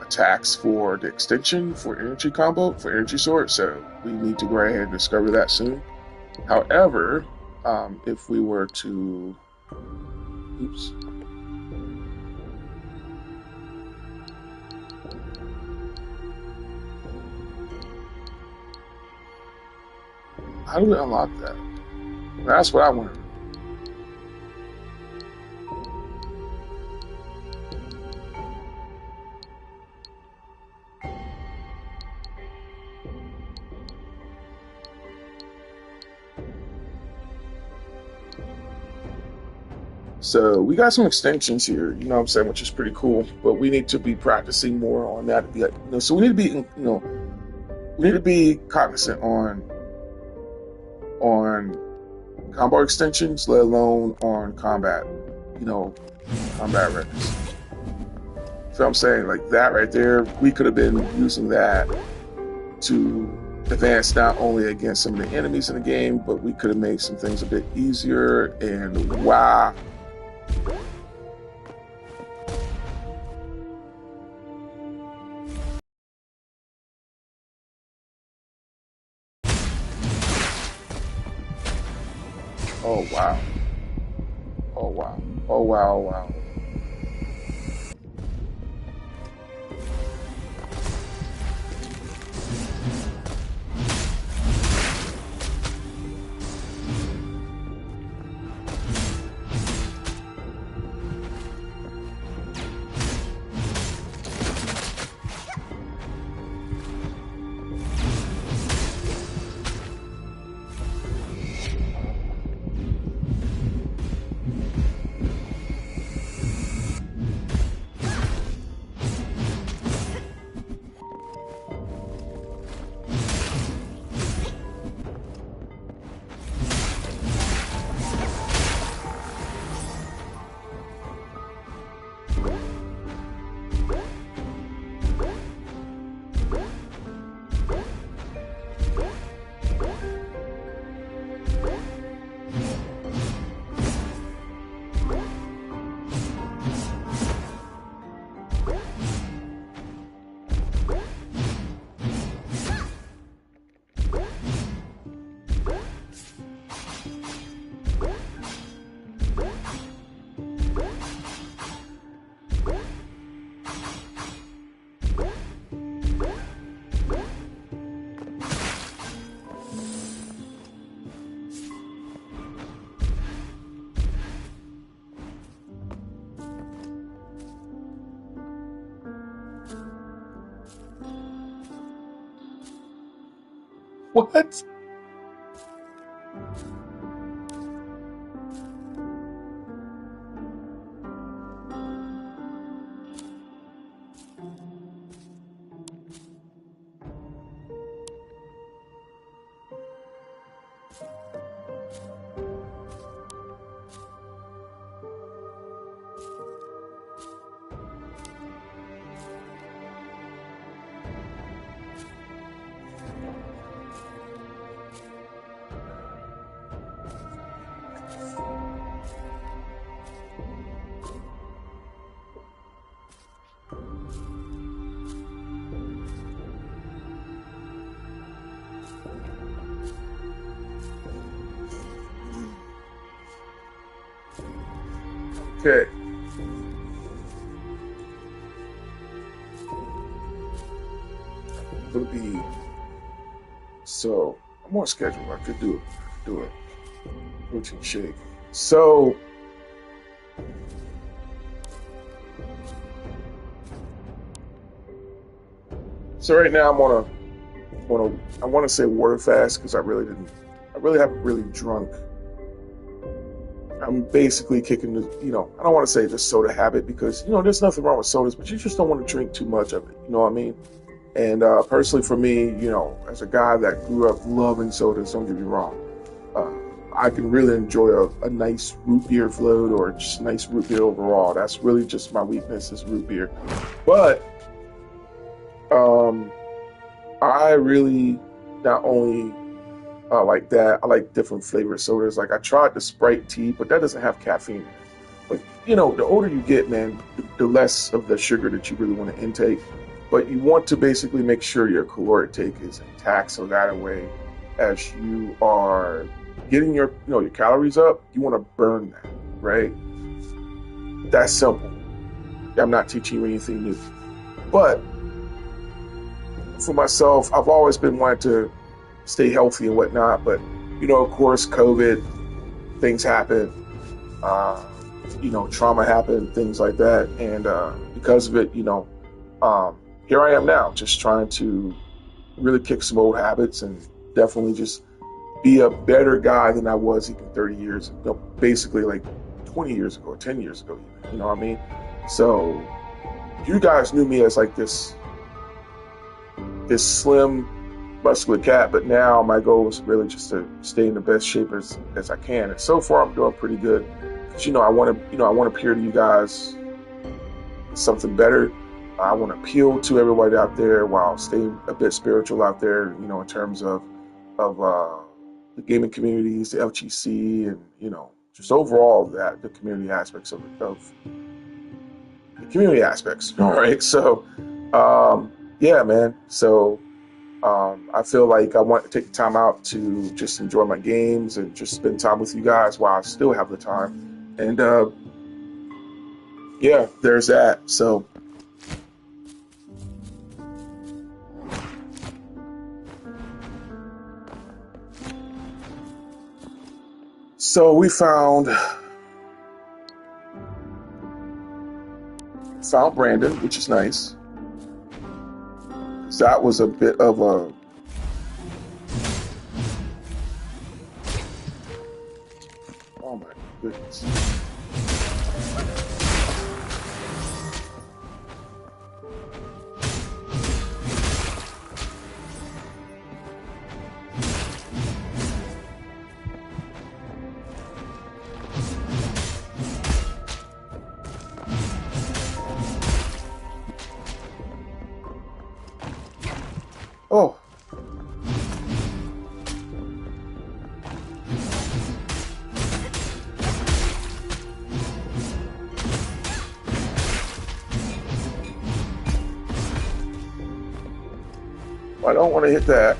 attacks for the extension for energy combo for energy sword, so we need to go ahead and discover that soon. However, if we were to, oops, how do we unlock that? That's what I want to know. So we got some extensions here, you know what I'm saying, which is pretty cool, but we need to be practicing more on that. So we need to be, we need to be cognizant on combo extensions, let alone on combat, combat records. So I'm saying like that right there, we could have been using that to advance not only against some of the enemies in the game, but we could have made some things a bit easier. And wow. Oh wow. Oh wow. Oh wow. Oh wow. What? Okay. It'll be so I'm on schedule. I could do it. Protein shake. So right now I'm I want to say water fast because I really haven't really drunk. I'm basically kicking the, I don't want to say the soda habit because, there's nothing wrong with sodas, but you just don't want to drink too much of it. You know what I mean? And personally for me, as a guy that grew up loving sodas, don't get me wrong, I can really enjoy a nice root beer float or just a nice root beer overall. That's really just my weakness is root beer. But I really not only like that, I like different flavored sodas. Like I tried the Sprite tea, but that doesn't have caffeine. But the older you get, man, the less of the sugar that you really want to intake. But you want to basically make sure your caloric take is intact, so that way, as you are getting your your calories up, you want to burn that, right? That's simple. I'm not teaching you anything new. But for myself, I've always been wanting to stay healthy and whatnot. But of course, COVID, things happen. Trauma happened, things like that, and because of it, here I am now, just trying to really kick some old habits and definitely just be a better guy than I was even 30 years, basically like 20 years ago, 10 years ago, even, you know what I mean? So you guys knew me as like this slim, muscular cat, but now my goal is really just to stay in the best shape as I can. And so far I'm doing pretty good. Because, I want to appear to you guys as something better. I want to appeal to everybody out there while staying a bit spiritual out there, in terms of the gaming communities, the LGC, and just overall the community aspects of the community aspects. All right, so yeah, man. So I feel like I want to take the time out to just enjoy my games and just spend time with you guys while I still have the time. And yeah, there's that. So we found Brandon, which is nice. That was a bit of a oh my goodness. Oh. I don't want to hit that.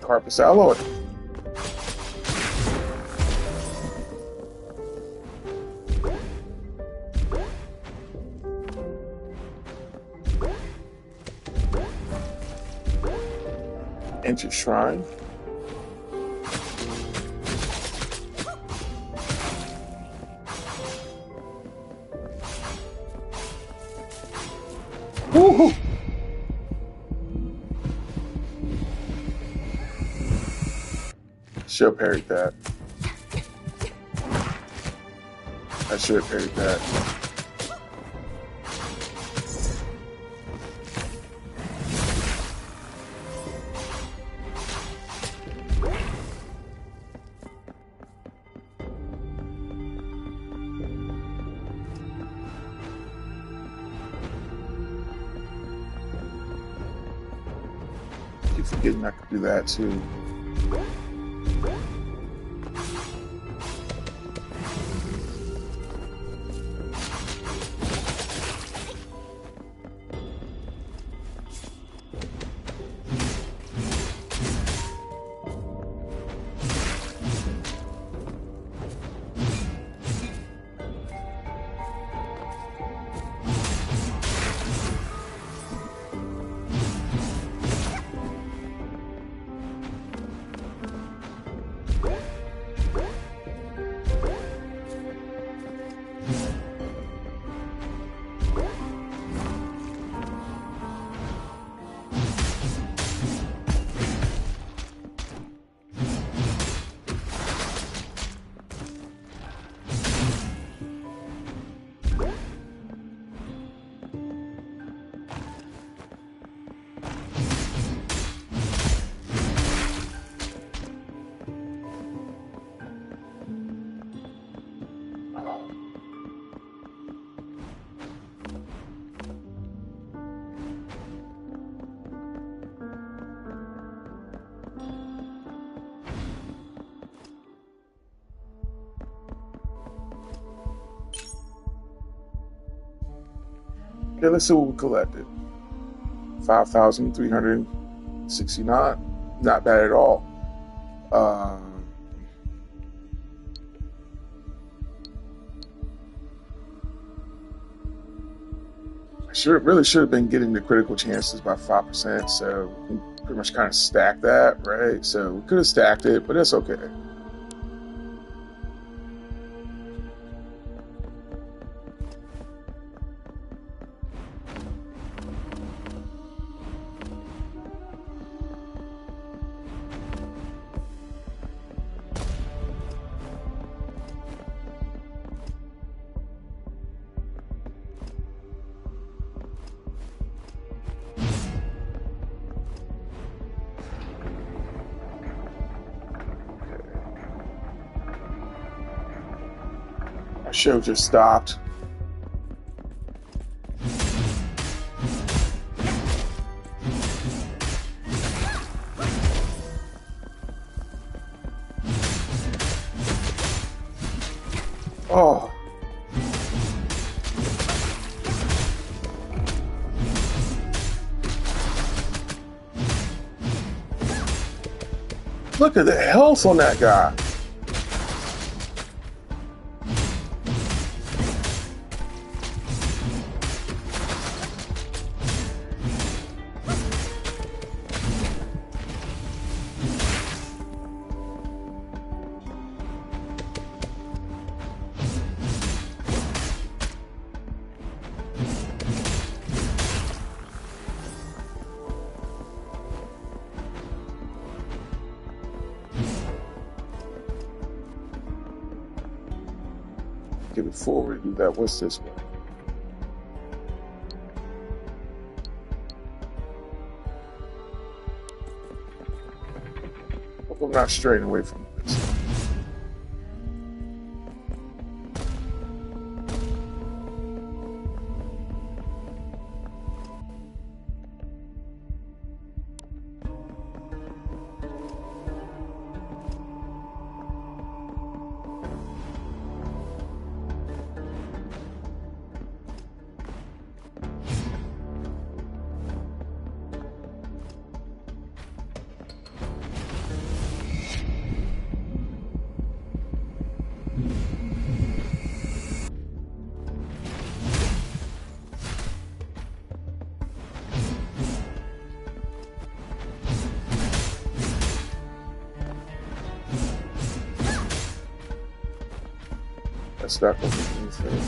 Carpus alloy. Ancient Shrine. Woohoo! Should have parried that. I should have parried that. Keep forgetting I could do that too. Okay, let's see what we collected. 5,369. Not bad at all. I really should have been getting the critical chances by 5%, so we pretty much kind of stacked that, right? So we could have stacked it, but that's okay. Our show just stopped. Oh. Look at the health on that guy. Before we do that, what's this one? Hope I'm not straying away from this. That's not going to be anything.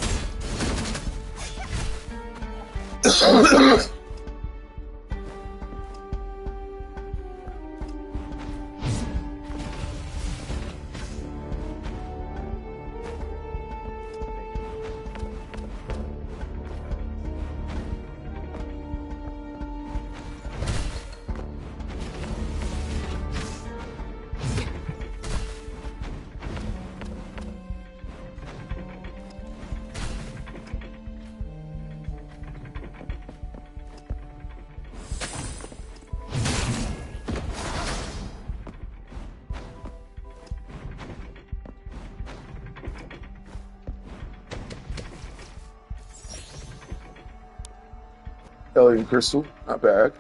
Alien crystal, not bad.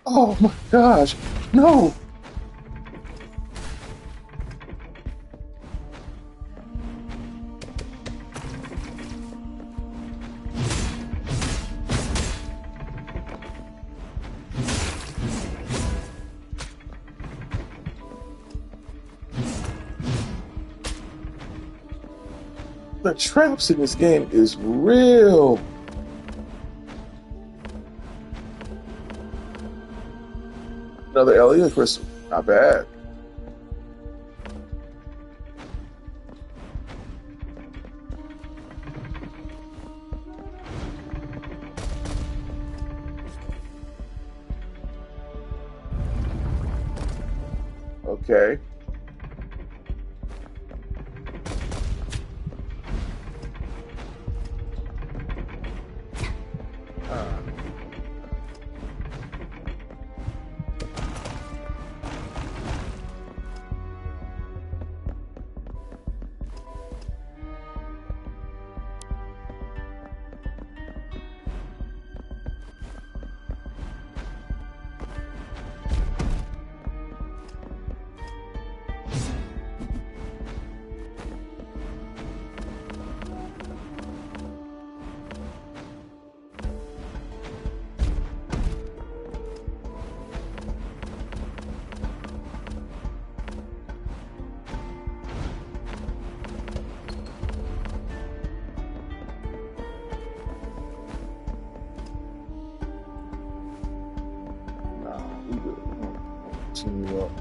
Oh my gosh, no! The traps in this game is real. Another alien crystal, not bad. Okay. Continue up.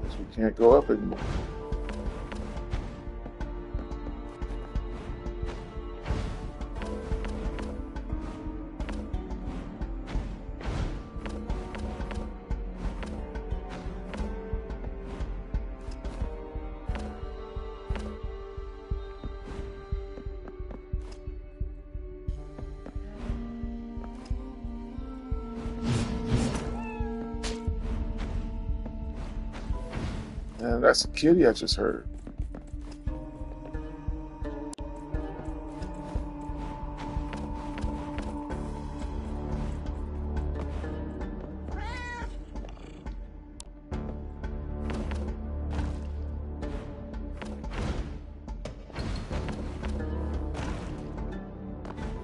Guess we can't go up anymore. And that's a kitty I just heard.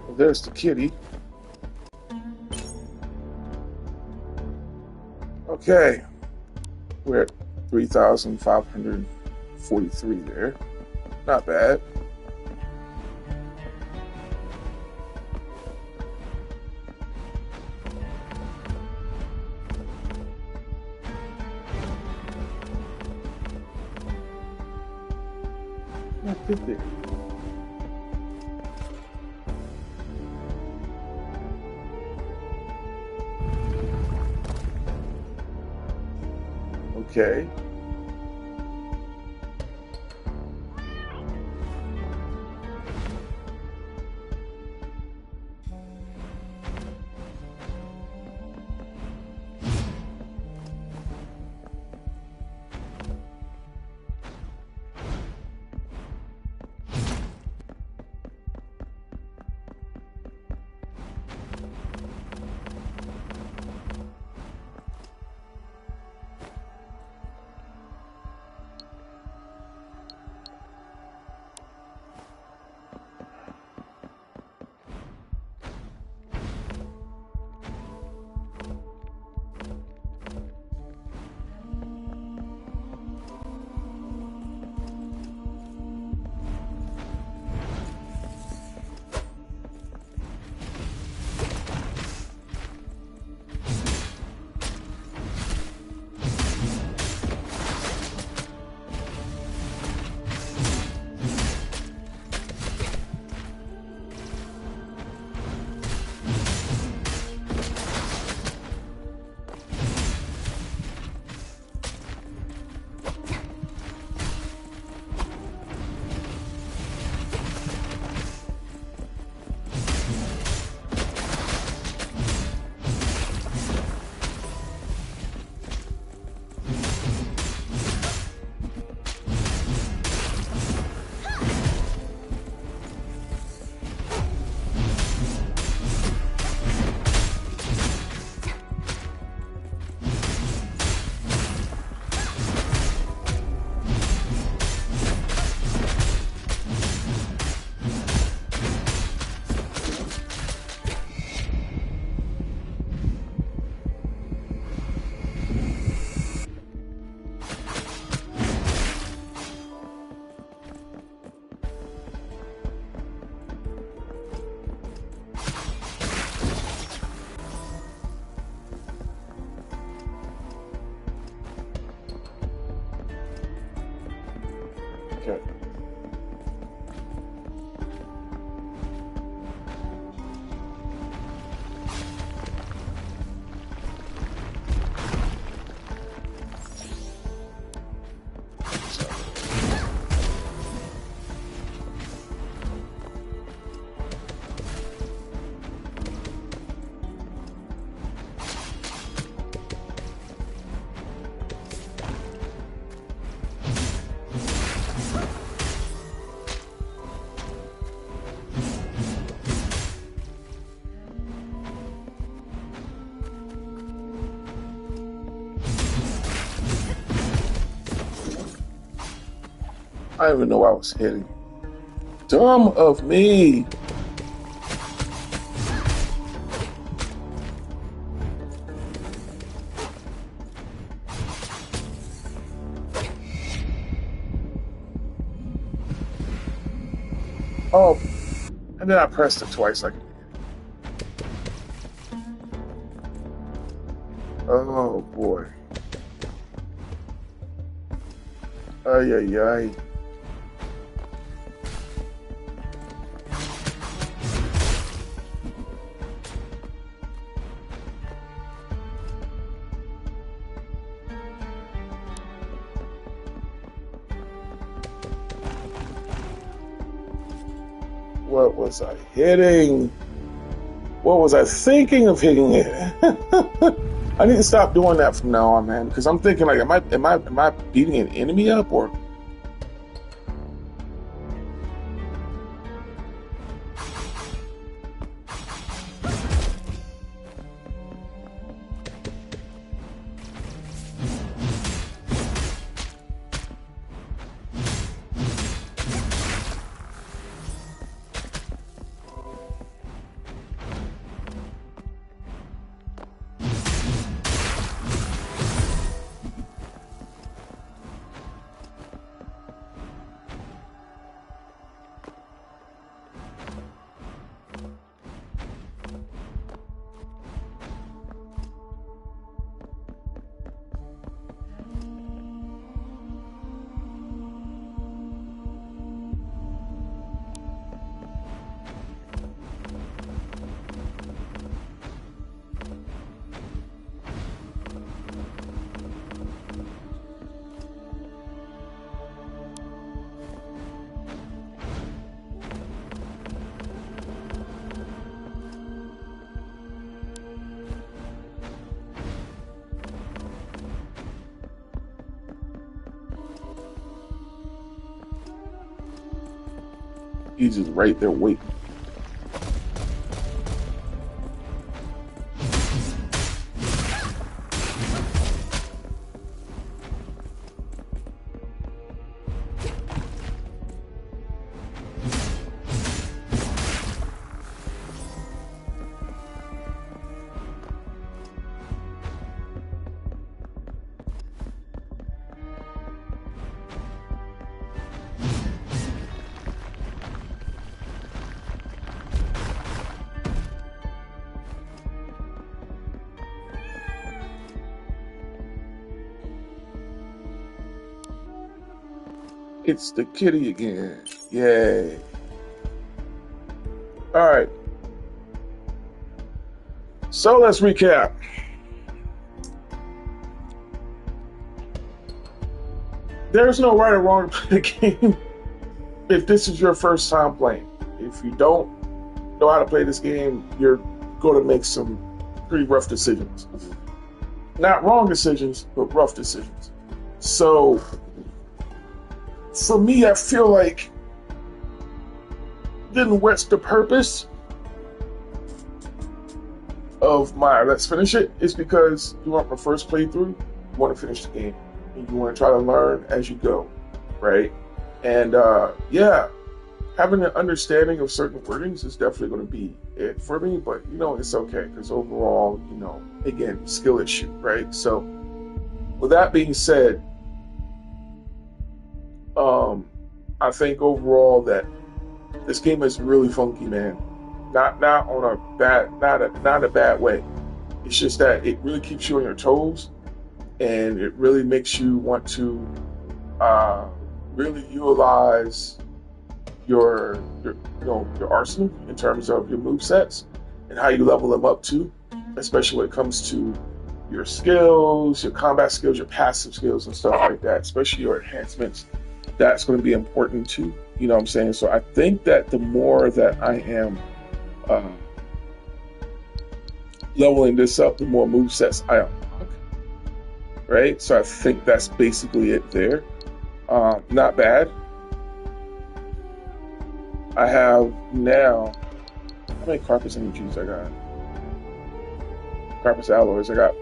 Well, there's the kitty. Okay, we're at 3,543 there. Not bad. Not good there. Okay. Okay. I didn't even know I was hitting. Dumb of me. Oh, and then I pressed it twice like. Oh boy. Ay, ay, ay. What was I hitting? What was I thinking of hitting it? I need to stop doing that from now on, man. Because I'm thinking like, am I beating an enemy up or? He's just right there waiting. It's the kitty again. Yay. All right. So let's recap. There's no right or wrong to play the game if this is your first time playing. If you don't know how to play this game, you're going to make some pretty rough decisions. Not wrong decisions, but rough decisions. So for me, I feel like then what's the purpose of my let's finish it is because you want my first playthrough, you want to finish the game, and you want to try to learn as you go, right? And yeah, having an understanding of certain wordings is definitely going to be it for me, but it's okay because overall, again, skill issue, right? So with that being said, I think overall that this game is really funky, man. Not on a bad, not a bad way. It's just that it really keeps you on your toes, and it really makes you want to really utilize your arsenal in terms of your move sets and how you level them up too, especially when it comes to your skills, your combat skills, your passive skills and stuff like that, especially your enhancements. That's going to be important too. You know what I'm saying? So I think that the more that I am leveling this up, the more move sets I unlock. Right? So I think that's basically it there. Not bad. I have now, how many carpets energies I got? Carpets alloys, I got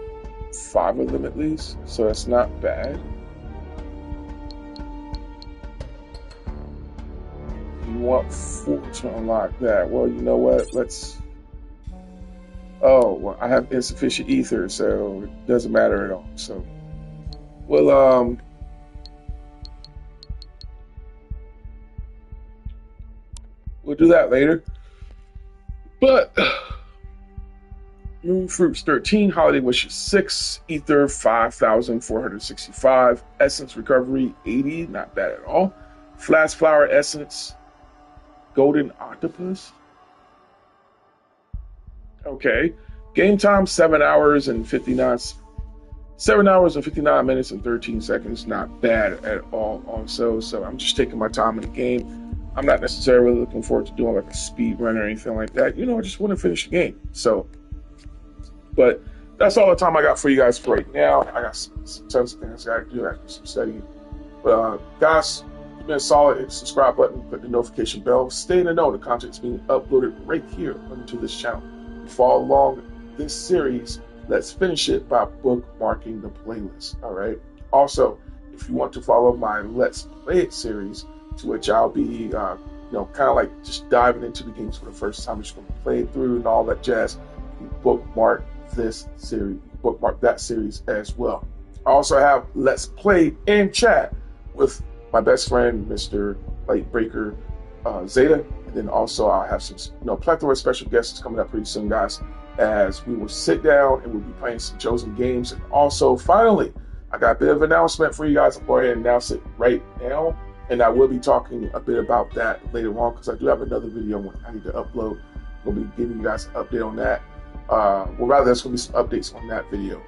5 of them at least, so that's not bad. You want 4 to unlock that. Well, you know what? Oh, well, I have insufficient ether, so it doesn't matter at all. So, well, we'll do that later. But Moon Fruits 13, Holiday Wishes 6, Ether 5,465, Essence Recovery 80, not bad at all. Flash Flower Essence, Golden Octopus. Okay. Game time 7 hours and 59 minutes and 13 seconds. Not bad at all also. So I'm just taking my time in the game. I'm not necessarily looking forward to doing like a speed run or anything like that. You know, I just want to finish the game. So, but that's all the time I got for you guys for right now. I got some tons of things I got to do after some studying. But guys, you've been solid. Hit the subscribe button, click the notification bell. Stay in the know. The content's being uploaded right here onto this channel. Follow along this series. Let's finish it by bookmarking the playlist. All right. Also, if you want to follow my Let's Play It series, to which I'll be, kind of like just diving into the games for the first time, just going to play it through and all that jazz. You bookmark this series, bookmark that series as well. I also have Let's Play and Chat with my best friend, Mr. Lightbreaker Zeta, and then also I'll have some, plethora of special guests coming up pretty soon, guys, as we will sit down and we'll be playing some chosen games. And also, finally, I got a bit of an announcement for you guys. I'll go ahead and announce it right now. And I will be talking a bit about that later on because I do have another video I need to upload. We'll be giving you guys an update on that. There's going to be some updates on that video.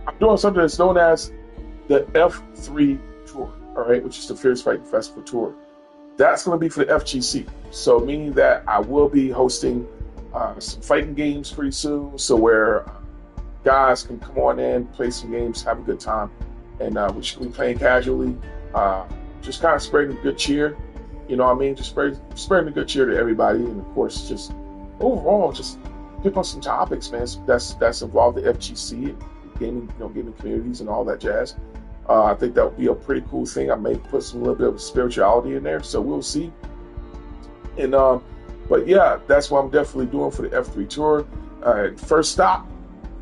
I'm doing something that's known as the F3 Tour, all right, which is the Fierce Fighting Festival Tour. That's going to be for the FGC. So meaning that I will be hosting some fighting games pretty soon. So where guys can come on in, play some games, have a good time. And we should be playing casually. Just kind of spreading good cheer, you know what I mean? Just spreading the good cheer to everybody, and of course, just overall, just pick on some topics, man. That's involved the FGC, gaming, gaming communities, and all that jazz. I think that would be a pretty cool thing. I may put some little bit of spirituality in there, so we'll see. And but yeah, that's what I'm definitely doing for the F3 tour. First stop,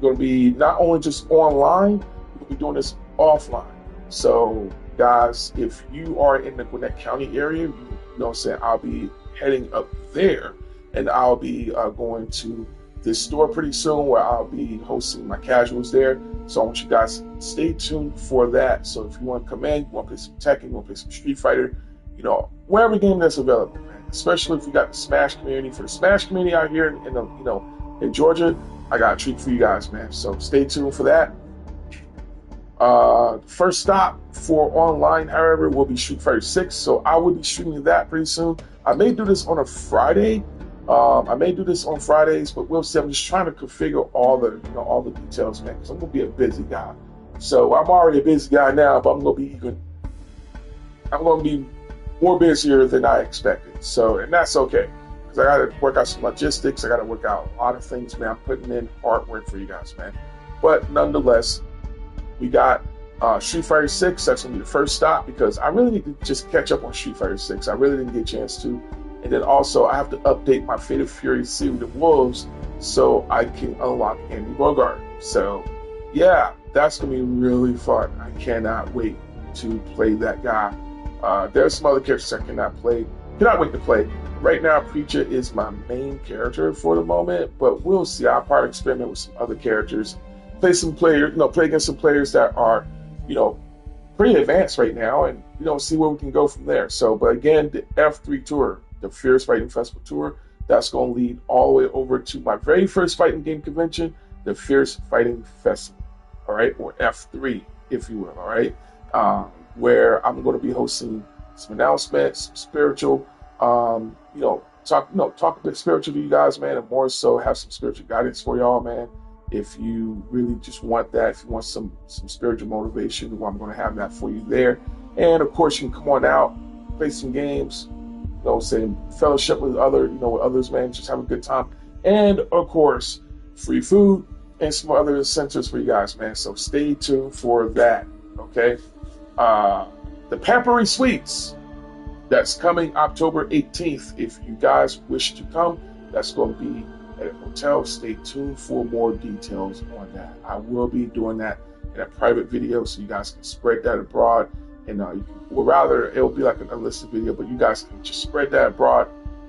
going to be not only just online, we'll be doing this offline. So guys, if you are in the Gwinnett County area, you know what I'm saying, I'll be heading up there, and I'll be going to this store pretty soon where I'll be hosting my casuals there. So I want you guys to stay tuned for that. So if you want to come in, you want to play some Tekken, you want to play some Street Fighter, whatever game that's available, man. Especially if you got the Smash community. For the Smash community out here in Georgia, I got a treat for you guys, man. So stay tuned for that. First stop for online, however, will be Street Fighter 6. So I will be streaming that pretty soon. I may do this on a Friday. I may do this on Fridays, but we'll see. I'm just trying to configure all the details, man, because I'm gonna be a busy guy. So I'm already a busy guy now, but I'm gonna be more busier than I expected. So, and that's okay, because I gotta work out some logistics. I gotta work out a lot of things, man. I'm putting in hard work for you guys, man. But nonetheless, we got Street Fighter 6. That's going to be the first stop because I really need to just catch up on Street Fighter 6. I really didn't get a chance to. And then also I have to update my Fate of Fury Sealed of Wolves so I can unlock Andy Bogart. So yeah, that's going to be really fun. I cannot wait to play that guy. There's some other characters I cannot wait to play. Right now, Preacher is my main character for the moment, but we'll see. I'll probably experiment with some other characters. Play against some players that are, pretty advanced right now, and see where we can go from there. So, but again, the F3 tour, the Fierce Fighting Festival tour, that's going to lead all the way over to my very first fighting game convention, the Fierce Fighting Festival, all right, or F3, if you will, all right, where I'm going to be hosting some announcements, some spiritual, talk a bit spiritual to you guys, man, and more so have some spiritual guidance for y'all, man. If you really just want that, if you want some spiritual motivation, well, I'm going to have that for you there. And of course, you can come on out, play some games, saying fellowship with others, man, just have a good time. And of course, free food and some other incentives for you guys, man. So stay tuned for that, okay? The Pampery Suites, that's coming October 18th. If you guys wish to come, that's going to be at a hotel. Stay tuned for more details on that. I will be doing that in a private video so you guys can spread that abroad. And rather, it'll be like an unlisted video, but you guys can just spread that abroad.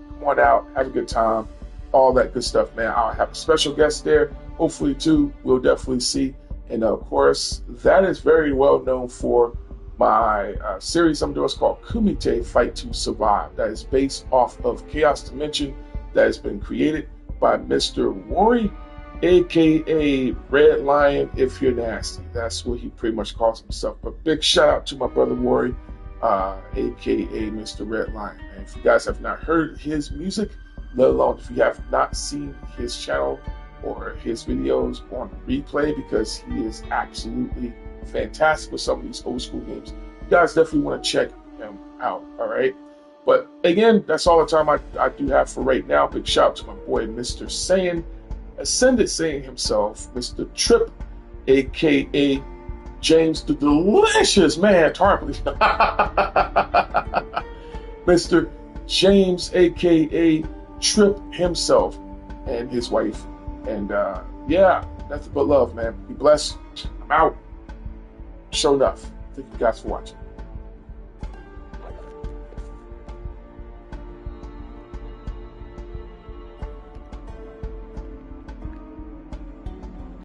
Come on out, have a good time, all that good stuff, man. I'll have a special guest there, hopefully too. We'll definitely see. And of course, that is very well known for my series I'm doing. It's called Kumite Fight to Survive. That is based off of Chaos Dimension that has been created by Mr. Rory, aka Red Lion if you're nasty. That's what he pretty much calls himself. But big shout out to my brother Rory, aka Mr. Red Lion. And if you guys have not heard his music, let alone if you have not seen his channel or his videos on replay, because he is absolutely fantastic with some of these old school games, you guys definitely want to check him out. All right. But again, that's all the time I do have for right now. Big shout out to my boy, Mr. Saiyan, Ascended Saiyan himself, Mr. Trip, aka James the Delicious Man Tarpley. Mr. James, aka Trip himself, and his wife. And yeah, nothing but love, man. Be blessed. I'm out. Sho'Nuff. Thank you guys for watching.